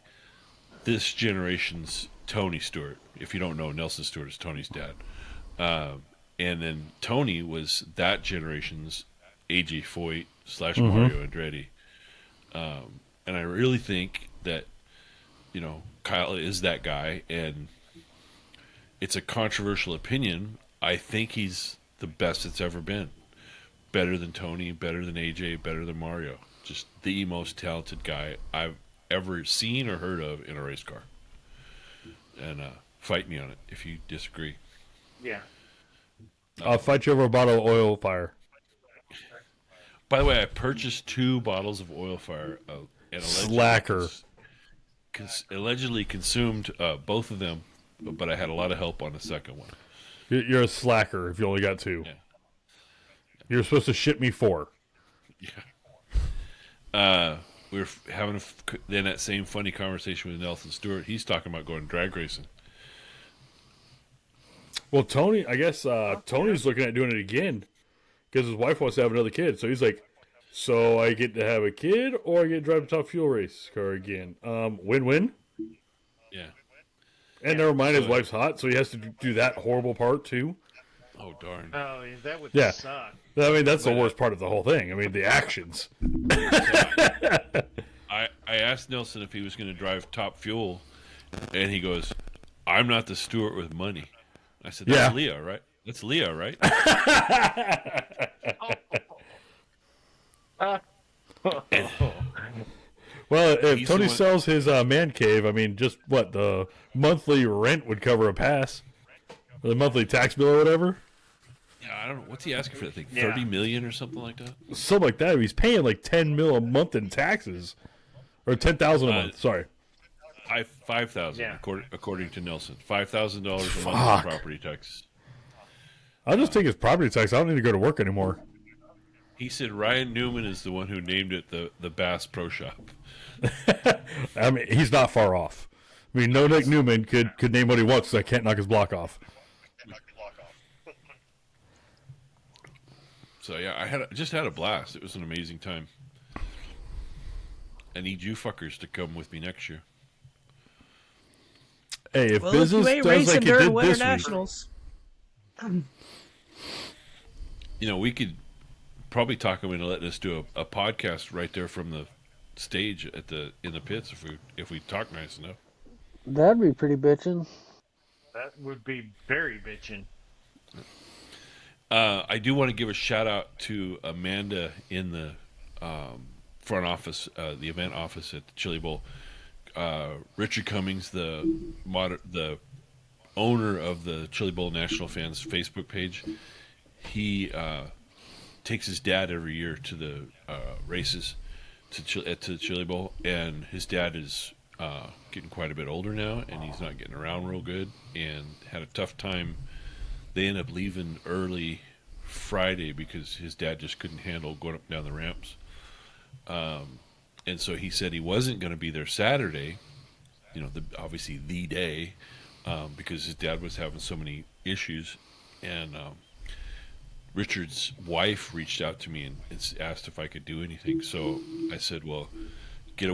this generation's Tony Stewart. If you don't know, Nelson Stewart is Tony's dad. And then Tony was that generation's AJ Foyt / Mario Andretti. And I really think that, Kyle is that guy, and it's a controversial opinion. I think he's the best that's ever been. Better than Tony, better than AJ, better than Mario. Just the most talented guy I've ever seen or heard of in a race car. And fight me on it if you disagree. Yeah. I'll fight you over a bottle of oil fire. By the way, I purchased 2 bottles of oil fire. And Slacker. Allegedly consumed both of them, but I had a lot of help on the second one. You're a slacker if you only got 2. Yeah. You're supposed to ship me 4. Yeah. We were having then that same funny conversation with Nelson Stewart. He's talking about going drag racing. Well, Tony, I guess Tony's looking at doing it again because his wife wants to have another kid. So he's like, so I get to have a kid or I get to drive a top fuel race car again. Win-win. Yeah. And never mind, his wife's hot, so he has to do that horrible part too. Oh, darn. Oh, that would suck. I mean, that's the worst part of the whole thing. I mean, the actions. I asked Nelson if he was going to drive top fuel, and he goes, I'm not the steward with money. I said, Yeah. that's Leah, right? That's Leah, right? Well, if He's Tony the one- sells his man cave, I mean, just what the monthly rent would cover a pass, or the monthly tax bill or whatever, Yeah, I don't know. What's he asking for that thing? Yeah. 30 million or something like that? something like that. He's paying like 10 mil a month in taxes, or 10,000 a month. Sorry. 5,000 Yeah. according to Nelson. $5,000 a month Fuck. in property tax. I'll just take his property tax. I don't need to go to work anymore. He said Ryan Newman is the one who named it the Bass Pro Shop. I mean, he's not far off. I mean, no Nick Newman could name what he wants, so I can't knock his block off. So yeah, I just had a blast. It was an amazing time. I need you fuckers to come with me next year. Hey, if Well, if business you ain't does racing like it during did this week, Winternationals, You know, we could probably talk him into letting us do a podcast right there from the stage in the pits if we talk nice enough. That'd be pretty bitchin'. That would be very bitchin'. I do want to give a shout out to Amanda in the front office, the event office at the Chili Bowl. Richard Cummings, the owner of the Chili Bowl National Fans Facebook page, he takes his dad every year to the races to the Chili Bowl, and his dad is getting quite a bit older now, and he's not getting around real good, and had a tough time. They end up leaving early Friday because his dad just couldn't handle going up and down the ramps. And so he said he wasn't going to be there Saturday, obviously the day, because his dad was having so many issues. And Richard's wife reached out to me and asked if I could do anything. So I said, well, get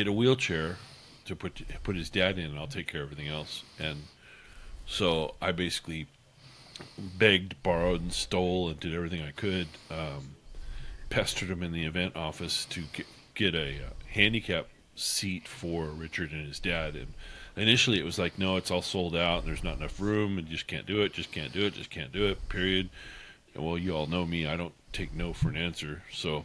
a wheelchair to put his dad in, and I'll take care of everything else. And so I basically begged, borrowed, and stole and did everything I could. Pestered him in the event office to get a handicap seat for Richard and his dad. And initially it was like, no, it's all sold out and there's not enough room and just can't do it, period. And well, you all know me, I don't take no for an answer. So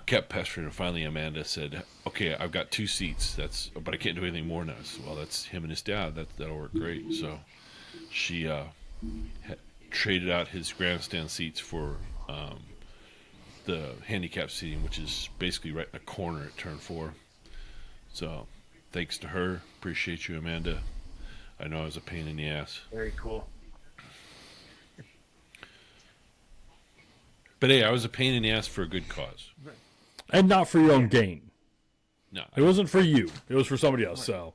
kept pestering, and finally Amanda said, okay, I've got 2 seats, but I can't do anything more now. I said, well, that's him and his dad, that'll work great. So she traded out his grandstand seats for the handicap seating, which is basically right in the corner at turn 4. So thanks to her. Appreciate you, Amanda. I know I was a pain in the ass. Very cool. But hey, I was a pain in the ass for a good cause. and not for your own gain. No. It wasn't for you. It was for somebody else. So,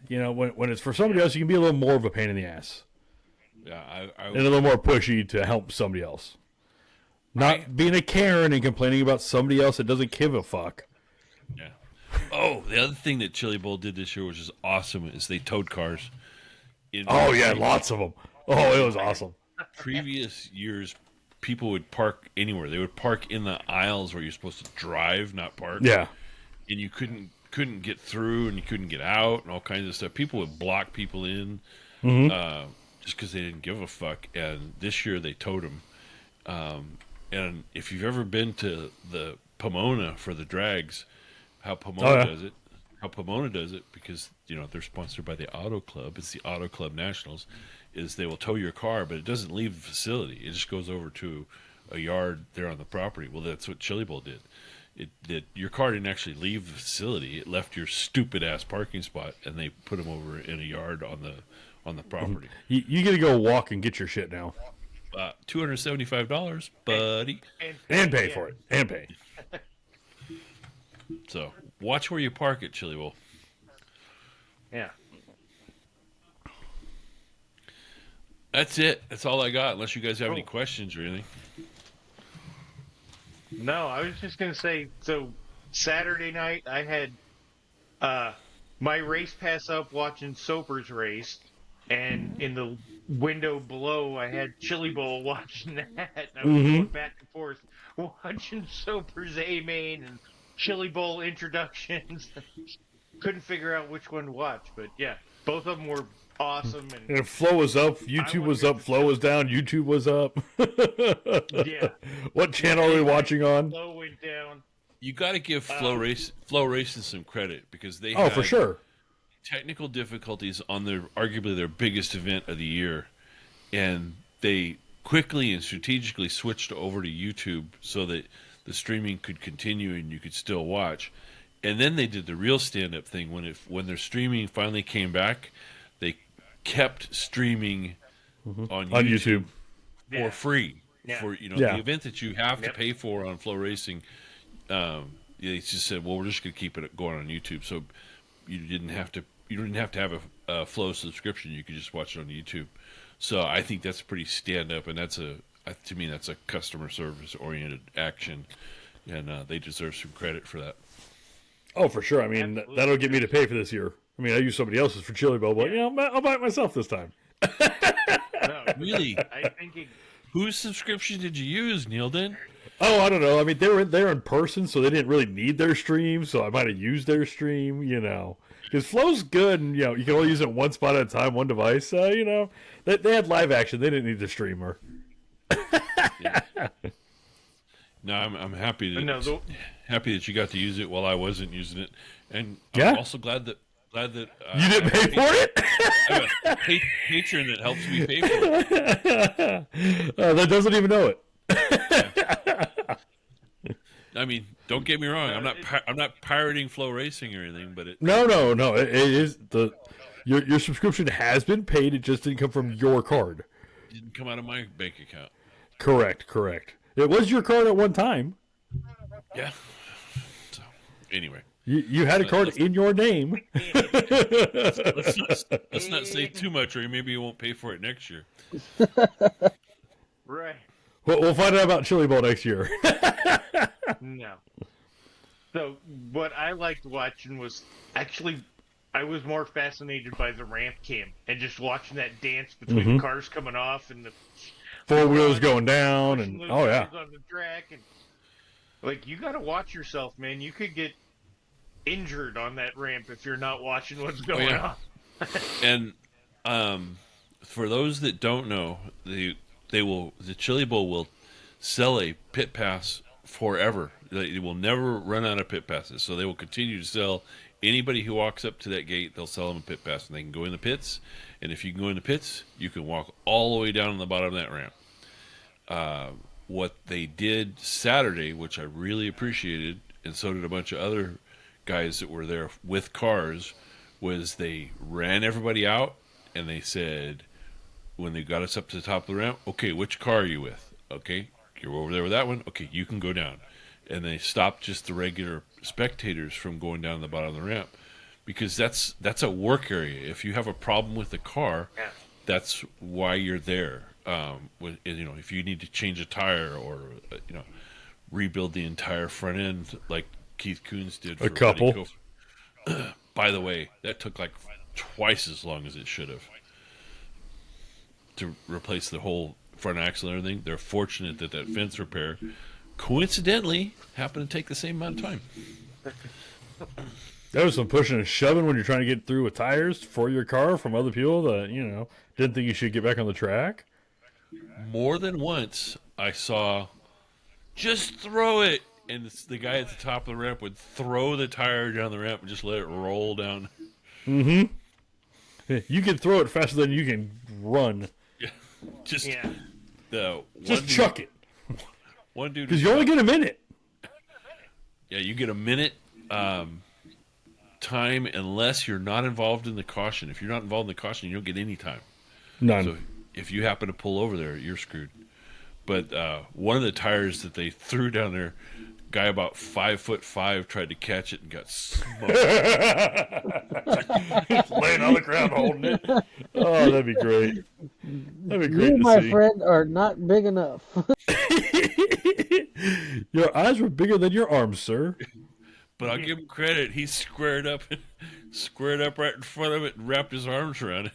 when it's for somebody else, you can be a little more of a pain in the ass. Yeah, And a little more pushy to help somebody else. Not being a Karen and complaining about somebody else that doesn't give a fuck. Yeah. Oh, the other thing that Chili Bowl did this year, which is awesome, is they towed cars. Oh, yeah, lots of them. Oh, it was awesome. Previous years, people would park anywhere. They would park in the aisles where you're supposed to drive, not park. Yeah. And you couldn't get through, and you couldn't get out, and all kinds of stuff. People would block people in just because they didn't give a fuck. And this year they towed them. And if you've ever been to the Pomona for the drags, how Pomona does it, because they're sponsored by the Auto Club. It's the Auto Club Nationals. Is they will tow your car, but it doesn't leave the facility. It just goes over to a yard there on the property. Well, that's what Chili Bowl did. Your car didn't actually leave the facility. It left your stupid ass parking spot, and they put them over in a yard on the property. You get to go walk and get your shit now. $275, buddy. And pay for it. And pay. So watch where you park at Chili Bowl. Yeah. That's it. That's all I got. Unless you guys have any questions or anything. No, I was just gonna say. So Saturday night, I had my race pass up watching Soper's race, and in the window below, I had Chili Bowl watching that. I was going back and forth watching Soper's A main and Chili Bowl introductions. Couldn't figure out which one to watch, but yeah, both of them were awesome. And if Flow was up, YouTube was up. Flow was down, YouTube was up. Yeah. What channel are we watching on? Flow went down. You got to give Flow Racing some credit because they Oh, had for sure. technical difficulties on arguably their biggest event of the year, and they quickly and strategically switched over to YouTube so that the streaming could continue and you could still watch. And then they did the real stand-up thing when their streaming finally came back. They kept streaming on YouTube for free for the event that you have to pay for on Flow Racing. They just said, well, we're just going to keep it going on YouTube, so you didn't have to have a Flow subscription. You could just watch it on YouTube. So I think that's pretty stand-up, and to me that's a customer service oriented action, and they deserve some credit for that. Oh, for sure. I mean, that'll get me to pay for this year. I mean, I use somebody else's for Chili Bowl, but I'll buy it myself this time. No, Really? I think Whose subscription did you use, Neil? Then? Oh, I don't know. I mean, they were there in person, so they didn't really need their stream. So I might have used their stream, because Flow's good, and you can only use it one spot at a time, one device. They had live action. They didn't need the streamer. No, I'm happy that you got to use it while I wasn't using it, and I'm Yeah. also glad that You didn't pay for it. I have a patron that helps me pay for it. That doesn't even know it. I mean, don't get me wrong. I'm not pirating Flow Racing or anything, but No. It is your subscription has been paid. It just didn't come from your card. didn't come out of my bank account. Correct. It was your card at one time. Yeah. So, anyway. You had a card in your name. Let's not say too much, or maybe you won't pay for it next year. right. We'll find out about Chili Bowl next year. No. So what I liked watching was I was more fascinated by the ramp cam and just watching that dance between the cars coming off and the Four wheels going down, and oh yeah, on the track, and you got to watch yourself, man. You could get injured on that ramp if you're not watching what's going on. And for those that don't know, the Chili Bowl will sell a pit pass forever. They will never run out of pit passes, so they will continue to sell. Anybody who walks up to that gate, they'll sell them a pit pass, and they can go in the pits. And if you can go in the pits, you can walk all the way down to the bottom of that ramp. What they did Saturday, which I really appreciated, and so did a bunch of other guys that were there with cars, was they ran everybody out, and they said, when they got us up to the top of the ramp, okay, which car are you with? Okay, you're over there with that one. Okay, you can go down. And they stopped just the regular spectators from going down the bottom of the ramp, because that's a work area. If you have a problem with the car, that's why you're there. If you need to change a tire or rebuild the entire front end, like Keith Coons did for a couple. By the way, that took like twice as long as it should have to replace the whole front axle and everything. They're fortunate that fence repair coincidentally happened to take the same amount of time. There was some pushing and shoving when you're trying to get through with tires for your car from other people that didn't think you should get back on the track. More than once, I saw, just throw it, and the guy at the top of the ramp would throw the tire down the ramp and just let it roll down. You can throw it faster than you can run. Yeah, just chuck it. One dude, because you only get a minute. Yeah, you get a minute time unless you're not involved in the caution. If you're not involved in the caution, you don't get any time. None. So if you happen to pull over there, you're screwed. But one of the tires that they threw down there, guy about 5'5" tried to catch it and got smoked. Laying on the ground holding it. Oh, that'd be great. That'd be great You, to my see. friend, are not big enough. Your eyes were bigger than your arms, sir. But I'll give him credit. He squared up right in front of it and wrapped his arms around it.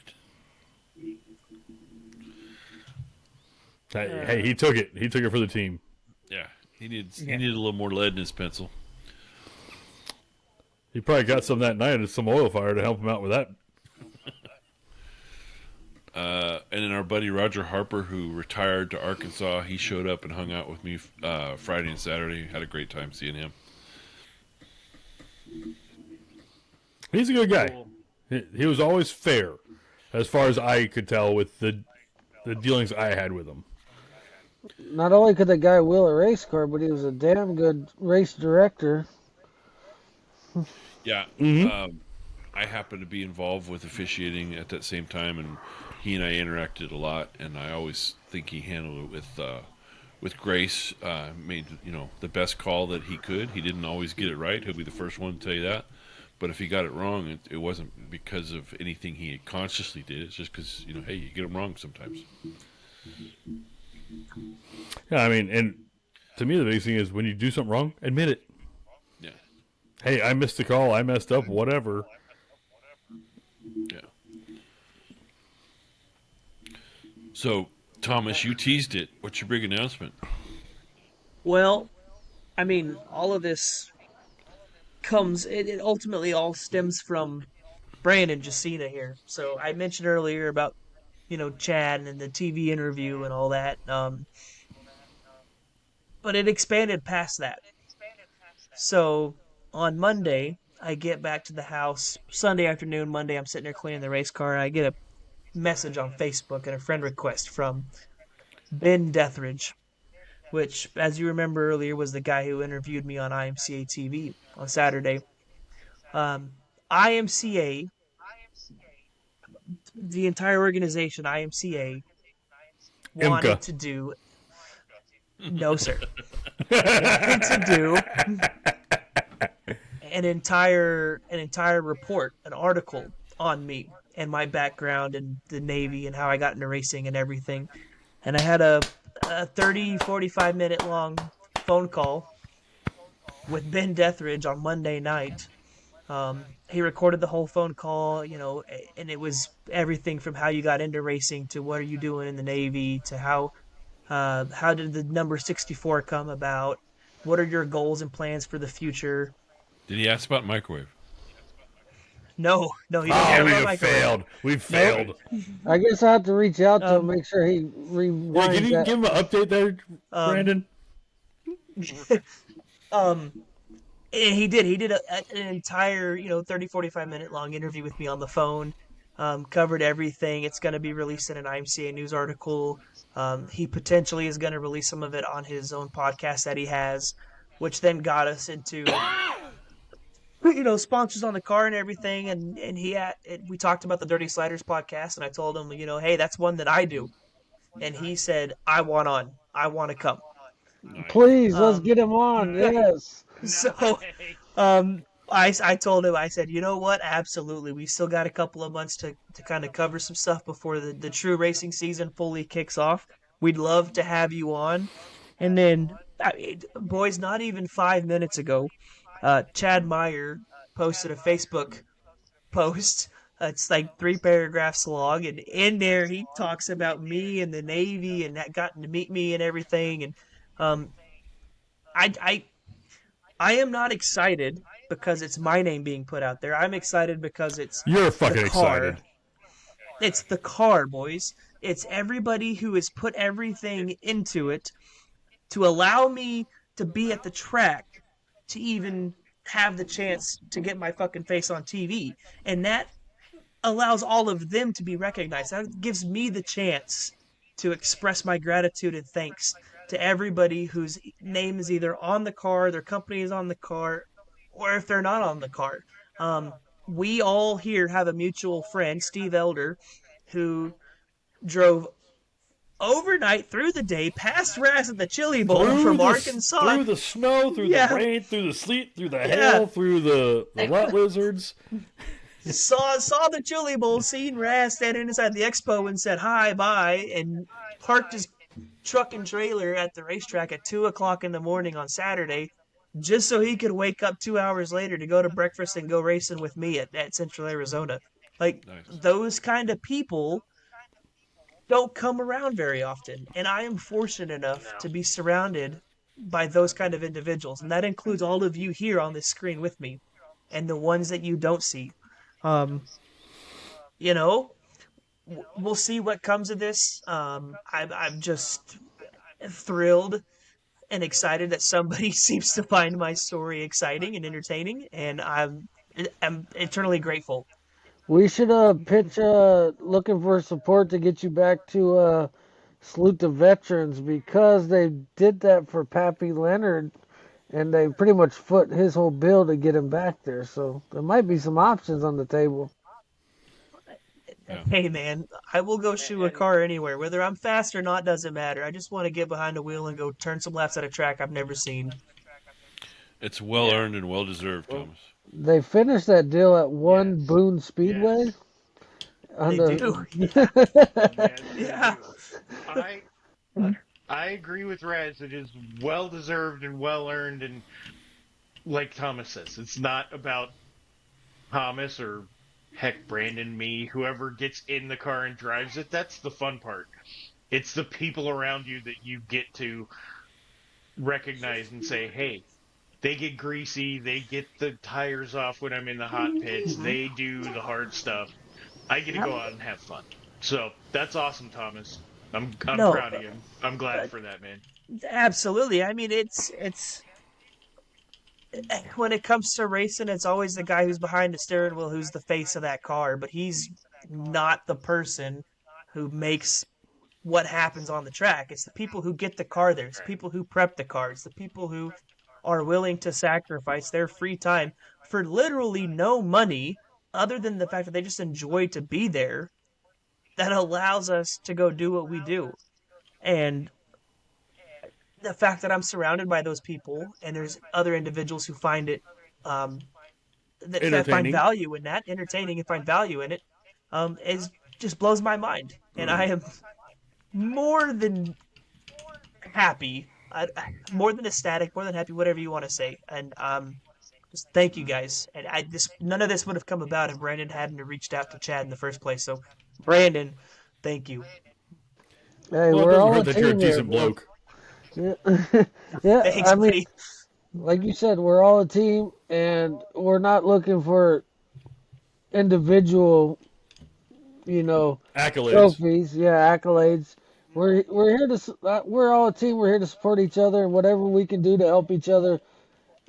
Hey, he took it. He took it for the team. Yeah, he needed a little more lead in his pencil. He probably got some that night at some oil fire to help him out with that. And then our buddy Roger Harper, who retired to Arkansas, he showed up and hung out with me Friday and Saturday. Had a great time seeing him. He's a good guy. Cool. He was always fair, as far as I could tell with the dealings I had with him. Not only could the guy wheel a race car, but he was a damn good race director. Yeah. I happened to be involved with officiating at that same time, and he and I interacted a lot. And I always think he handled it with grace. Made the best call that he could. He didn't always get it right. He'll be the first one to tell you that. But if he got it wrong, it wasn't because of anything he consciously did. It's just because hey, you get them wrong sometimes. Yeah, I mean, and to me the biggest thing is when you do something wrong, admit it. Yeah. Hey, I missed the call. I messed up. Whatever. Yeah. So, Thomas, you teased it. What's your big announcement? Well, I mean, all of this it ultimately all stems from Brandon Jacina here. So I mentioned earlier about, Chad and the TV interview and all that. But it expanded past that. So on Monday, I get back to the house. Sunday afternoon, Monday, I'm sitting there cleaning the race car. I get a message on Facebook and a friend request from Ben Dethridge, which, as you remember earlier, was the guy who interviewed me on IMCA TV on Saturday. IMCA, the entire organization, IMCA, wanted IMCA. to do... No, sir. Wanted to do an entire report, an article on me and my background and the Navy and how I got into racing and everything. And I had a 30, 45-minute long phone call with Ben Dethridge on Monday night. He recorded the whole phone call, and it was everything from how you got into racing to what are you doing in the Navy to how did the number 64 come about? What are your goals and plans for the future? Did he ask about microwave? No, he doesn't Oh, have we a have microwave. failed. We've failed. I guess I have to reach out to him, make sure he rewinds Yeah, can you that. give him an update there, Brandon? And he did. He did an entire, 30, 45-minute long interview with me on the phone. Covered everything. It's going to be released in an IMCA news article. He potentially is going to release some of it on his own podcast that he has, which then got us into, sponsors on the car and everything. And we talked about the Dirty Sliders podcast, and I told him, hey, that's one that I do. And he said, I want on. I want to come. Please, let's get him on. Yes. So, I told him, I said, you know what? Absolutely. We still got a couple of months to kind of cover some stuff before the true racing season fully kicks off. We'd love to have you on. And then, boys, not even 5 minutes ago, Chad Meyer posted a Facebook post. It's like 3 paragraphs long. And in there, he talks about me and the Navy and that gotten to meet me and everything. And I am not excited because it's my name being put out there. I'm excited because it's You're fucking the car. excited. It's the car, boys. It's everybody who has put everything into it to allow me to be at the track to even have the chance to get my fucking face on TV. And that allows all of them to be recognized. That gives me the chance to express my gratitude and thanks to everybody whose name is either on the car, their company is on the car, or if they're not on the car. We all here have a mutual friend, Steve Elder, who drove overnight through the day past Razz at the Chili Bowl from Arkansas. Through the snow, through the rain, through the sleet, through the hail, through the wet lizards. Saw the Chili Bowl, seen Razz standing inside the expo and said hi, bye, and parked his truck and trailer at the racetrack at 2 o'clock in the morning on Saturday just so he could wake up 2 hours later to go to breakfast and go racing with me at Central Arizona. Like, Nice. Those kind of people don't come around very often. And I am fortunate enough to be surrounded by those kind of individuals. And that includes all of you here on this screen with me and the ones that you don't see. we'll see what comes of this. I'm just thrilled and excited that somebody seems to find my story exciting and entertaining, and I'm eternally grateful. We should pitch looking for support to get you back to salute the veterans because they did that for Pappy Leonard and they pretty much foot his whole bill to get him back there. So there might be some options on the table. Yeah. Hey man, I will go shoe a car anywhere, whether I'm fast or not doesn't matter. I just want to get behind a wheel and go turn some laps at a track I've never seen. It's well earned and well deserved, Thomas. They finished that deal at one Boone Speedway. They do. Yeah. I I agree with Razz. It is well deserved and well earned, and like Thomas says, it's not about Thomas or heck Brandon, me, whoever gets in the car and drives it. That's the fun part. It's the people around you that you get to recognize and say, hey, they get greasy, they get the tires off when I'm in the hot pits, they do the hard stuff. I get to go out and have fun. So that's awesome, Thomas. I'm No, proud of you. I'm glad for that, man. absolutely. I mean, it's when it comes to racing, it's always the guy who's behind the steering wheel who's the face of that car, but he's not the person who makes what happens on the track. It's the people who get the car there. It's the people who prep the car. It's the people who are willing to sacrifice their free time for literally no money other than the fact that they just enjoy to be there that allows us to go do what we do. And the fact that I'm surrounded by those people and there's other individuals who find it um, that find Entertaining. value in that, entertaining and find value in it, is just blows my mind. And I am more than happy, more than ecstatic, more than happy, whatever you want to say. And just thank you guys. And none of this would have come about if Brandon hadn't reached out to Chad in the first place. So, Brandon, thank you. Hey, Well, it we're doesn't all a hurt that you're a team here. decent bloke. Yeah, yeah. Thanks, I mean, buddy. like you said, we're all a team, and we're not looking for individual, Accolades. trophies. Yeah, accolades. We're here to. We're all a team. We're here to support each other, and whatever we can do to help each other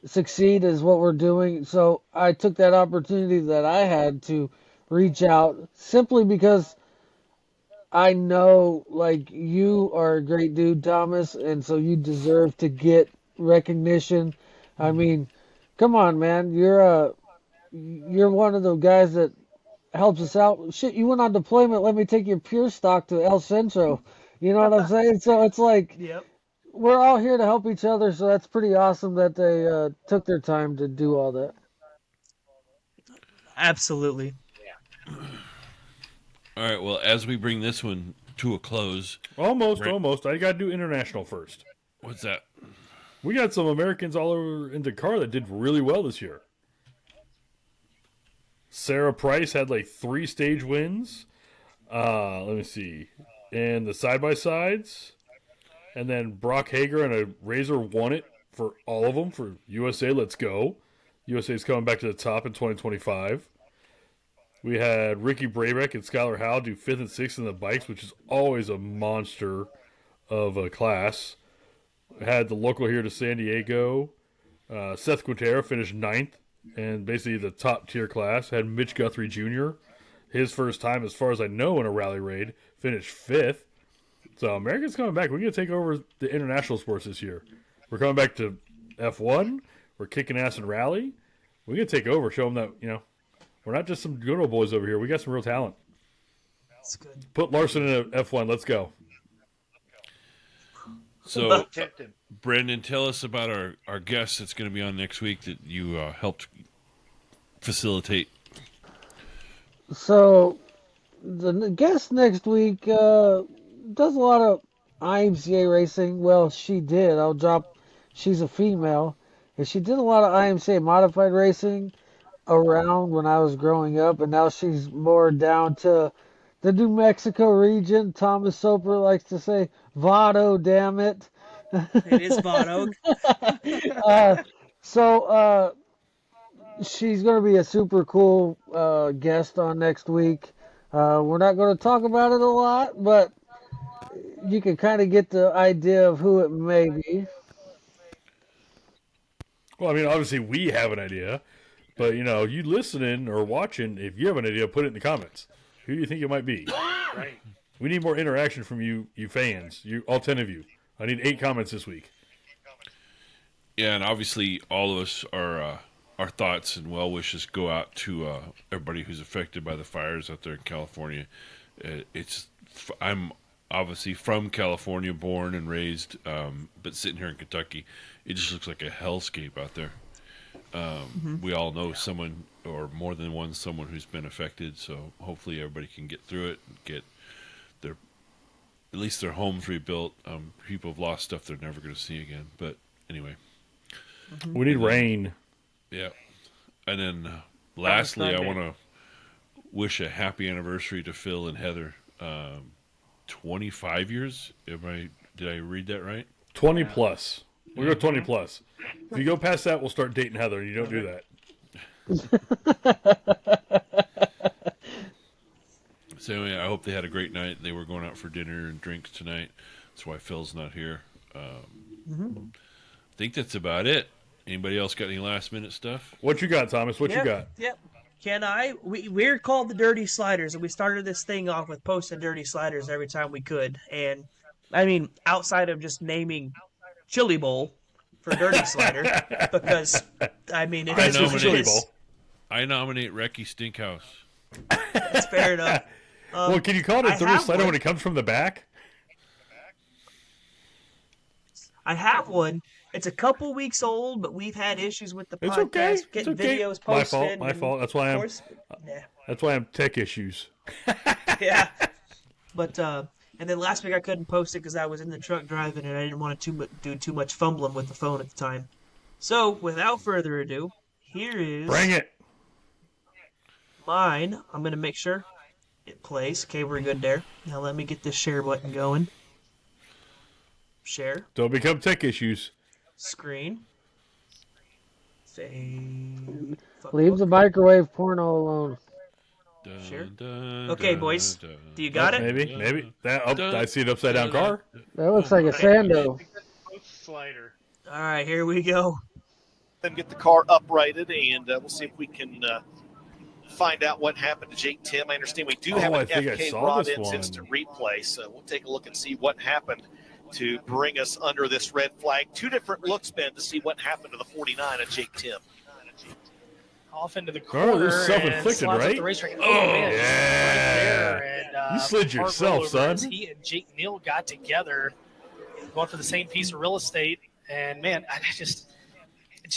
succeed is what we're doing. So I took that opportunity that I had to reach out simply because I know, like, you are a great dude, Thomas, and so you deserve to get recognition. I mean, come on, man. You're one of the guys that helps us out. Shit, you went on deployment. Let me take your pure stock to El Centro. You know what I'm saying? So it's like Yep. we're all here to help each other. So that's pretty awesome that they took their time to do all that. Absolutely. All right. Well, as we bring this one to a close, Almost, Right. almost. I got to do international first. what's that? We got some Americans all over in Dakar that did really well this year. Sarah Price had like 3 stage wins. Let me see. And the side-by-sides. And then Brock Hager and a Razor won it for all of them for USA. Let's go. USA's coming back to the top in 2025. We had Ricky Braybeck and Skylar Howe do 5th and 6th in the bikes, which is always a monster of a class. We had the local here to San Diego. Seth Quintero finished 9th and basically the top tier class. Had Mitch Guthrie Jr., his first time, as far as I know, in a rally raid, finished 5th. So America's coming back. We're going to take over the international sports this year. We're coming back to F1. We're kicking ass in rally. We're going to take over, show them that, we're not just some good old boys over here. We got some real talent. That's good. Put Larson in a F1. Let's go. So, Tipped him. Brandon, tell us about our guest that's going to be on next week that you helped facilitate. So the guest next week does a lot of IMCA racing. Well, she did. She's a female, and she did a lot of IMCA modified racing around when I was growing up, and now she's more down to the New Mexico region. Thomas Soper likes to say, Vado, damn it. It is Vaughn So she's going to be a super cool guest on next week. We're not going to talk about it a lot, but you can kind of get the idea of who it may be. Well, I mean, obviously we have an idea, but you listening or watching, if you have an idea, put it in the comments. Who do you think it might be? Right. We need more interaction from you fans, all 10 of you. I need 8 comments this week. Yeah, and obviously all of us are our thoughts and well wishes go out to everybody who's affected by the fires out there in California. I'm obviously from California, born and raised, but sitting here in Kentucky, it just looks like a hellscape out there. We all know someone or more than one someone who's been affected, so hopefully everybody can get through it and get their at least their homes rebuilt. People have lost stuff they're never going to see again, but anyway. We need rain. Yeah. And then lastly, I want to wish a happy anniversary to Phil and Heather. 25 years? Did I read that right? 20 plus. We'll go 20 plus. If you go past that, we'll start dating Heather. You don't do that. So anyway, I hope they had a great night. They were going out for dinner and drinks tonight. That's why Phil's not here. I think that's about it. Anybody else got any last minute stuff? What you got, Thomas? What you got? Yep. Can I? We're called the Dirty Sliders, and we started this thing off with posting Dirty Sliders every time we could. And, I mean, outside of just naming Chili Bowl for Dirty Slider, because, I mean, it is what it is. I nominate Recky Stinkhouse. That's fair enough. Well, can you call it a Dirty Slider when it comes from the back? I have one. It's a couple weeks old, but we've had issues with the podcast. Okay. Getting it's okay. videos posted. My fault. That's why That's why I'm tech issues. Yeah. But and then last week I couldn't post it because I was in the truck driving and I didn't want to do too much fumbling with the phone at the time. So without further ado, here is Bring it. Mine. I'm gonna make sure it plays. Okay, we're good there. Now let me get this share button going. Share. Don't become tech issues. Screen. Save. Leave the microwave porno alone. Sure. Okay, boys. Do you got it? Maybe. I see an upside down car. That looks like a Sando. Slider. All right, here we go. Then get the car uprighted, and we'll see if we can find out what happened to Jake Tim. I understand we do have an FK Rod-Ins instant replay, so we'll take a look and see what happened to bring us under this red flag. 2 different looks, Ben, to see what happened to the 49 of Jake Tim. Off into the corner. Oh, this is self-inflicted, right? Man, yeah. right there. And, you slid yourself, son. He and Jake Neal got together, going for the same piece of real estate. And, man, it's just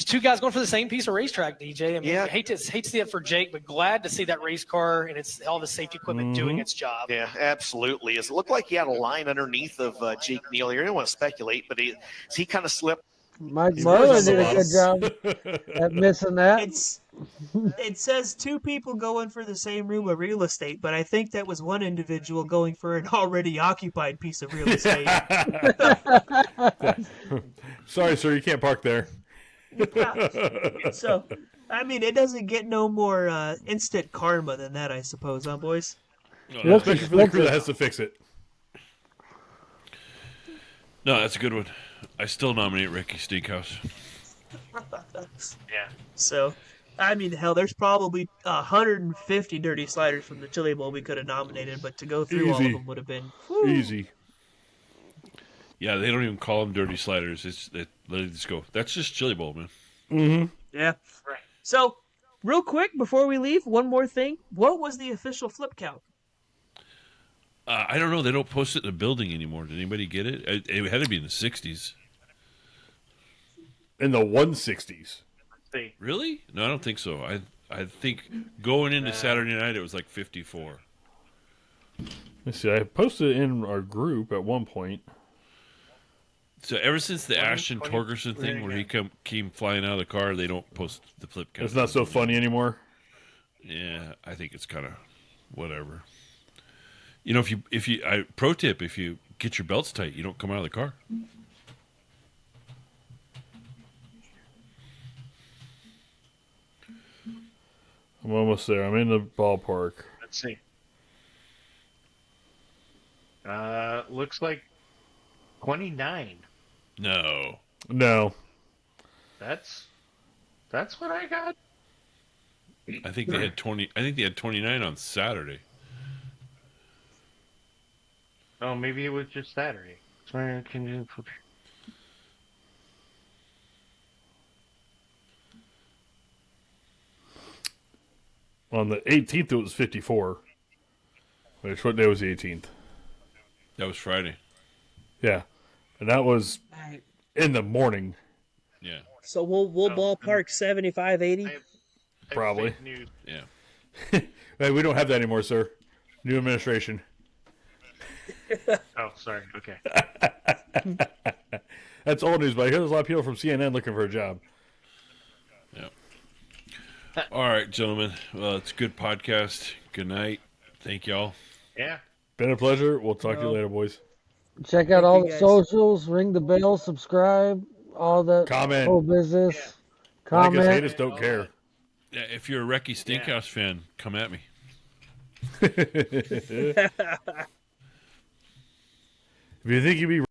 2 guys going for the same piece of racetrack, DJ. I mean, I hate to see it for Jake, but glad to see that race car and it's all the safety equipment doing its job. Yeah, absolutely. It looked like he had a line underneath of Jake Neal here. I don't want to speculate, but he kind of slipped. Mike Merlin did a good job at missing that. It says 2 people going for the same room of real estate, but I think that was one individual going for an already occupied piece of real estate. Sorry, sir, you can't park there. So, I mean, it doesn't get no more instant karma than that, I suppose, huh, boys? No, especially for the crew that has to fix it. No, that's a good one. I still nominate Recky Steakhouse. Yeah. So, I mean, hell, there's probably 150 Dirty Sliders from the Chili Bowl we could have nominated, but to go through all of them would have been easy. Yeah, they don't even call them Dirty Sliders. They just go, that's just Chili Bowl, man. Mm-hmm. Yeah. Right. So, real quick, before we leave, one more thing. What was the official flip count? I don't know. They don't post it in the building anymore. Did anybody get it? It had to be in the 60s. In the 160s. Really? No, I don't think so. I think going into Saturday night, it was like 54. Let's see. I posted it in our group at one point. So ever since the Ashton Torgerson thing where he came flying out of the car, they don't post the flip count. It's not so funny anymore? Yeah, I think it's kind of whatever. You know, pro tip, if you get your belts tight, you don't come out of the car. I'm almost there. I'm in the ballpark. Let's see. Looks like 29. No. That's what I got. I think they had 20. I think they had 29 on Saturday. Oh, maybe it was just Saturday. On the 18th, it was 54. Which, what day was the 18th? That was Friday. Yeah. And that was in the morning. Yeah. So we'll ballpark 75, 80? Probably. Fake news. Yeah. Hey, we don't have that anymore, sir. New administration. Oh, sorry. Okay. That's old news, but I hear there's a lot of people from CNN looking for a job. Yeah. All right, gentlemen. Well, it's a good podcast. Good night. Thank y'all. Yeah. Been a pleasure. We'll talk to you later, boys. Check out all the socials, ring the bell, subscribe, all that comment, whole business. Yeah. Comment. Like us, hate us, don't care. Yeah, if you're a Recky Steakhouse fan, come at me. If you think you'd be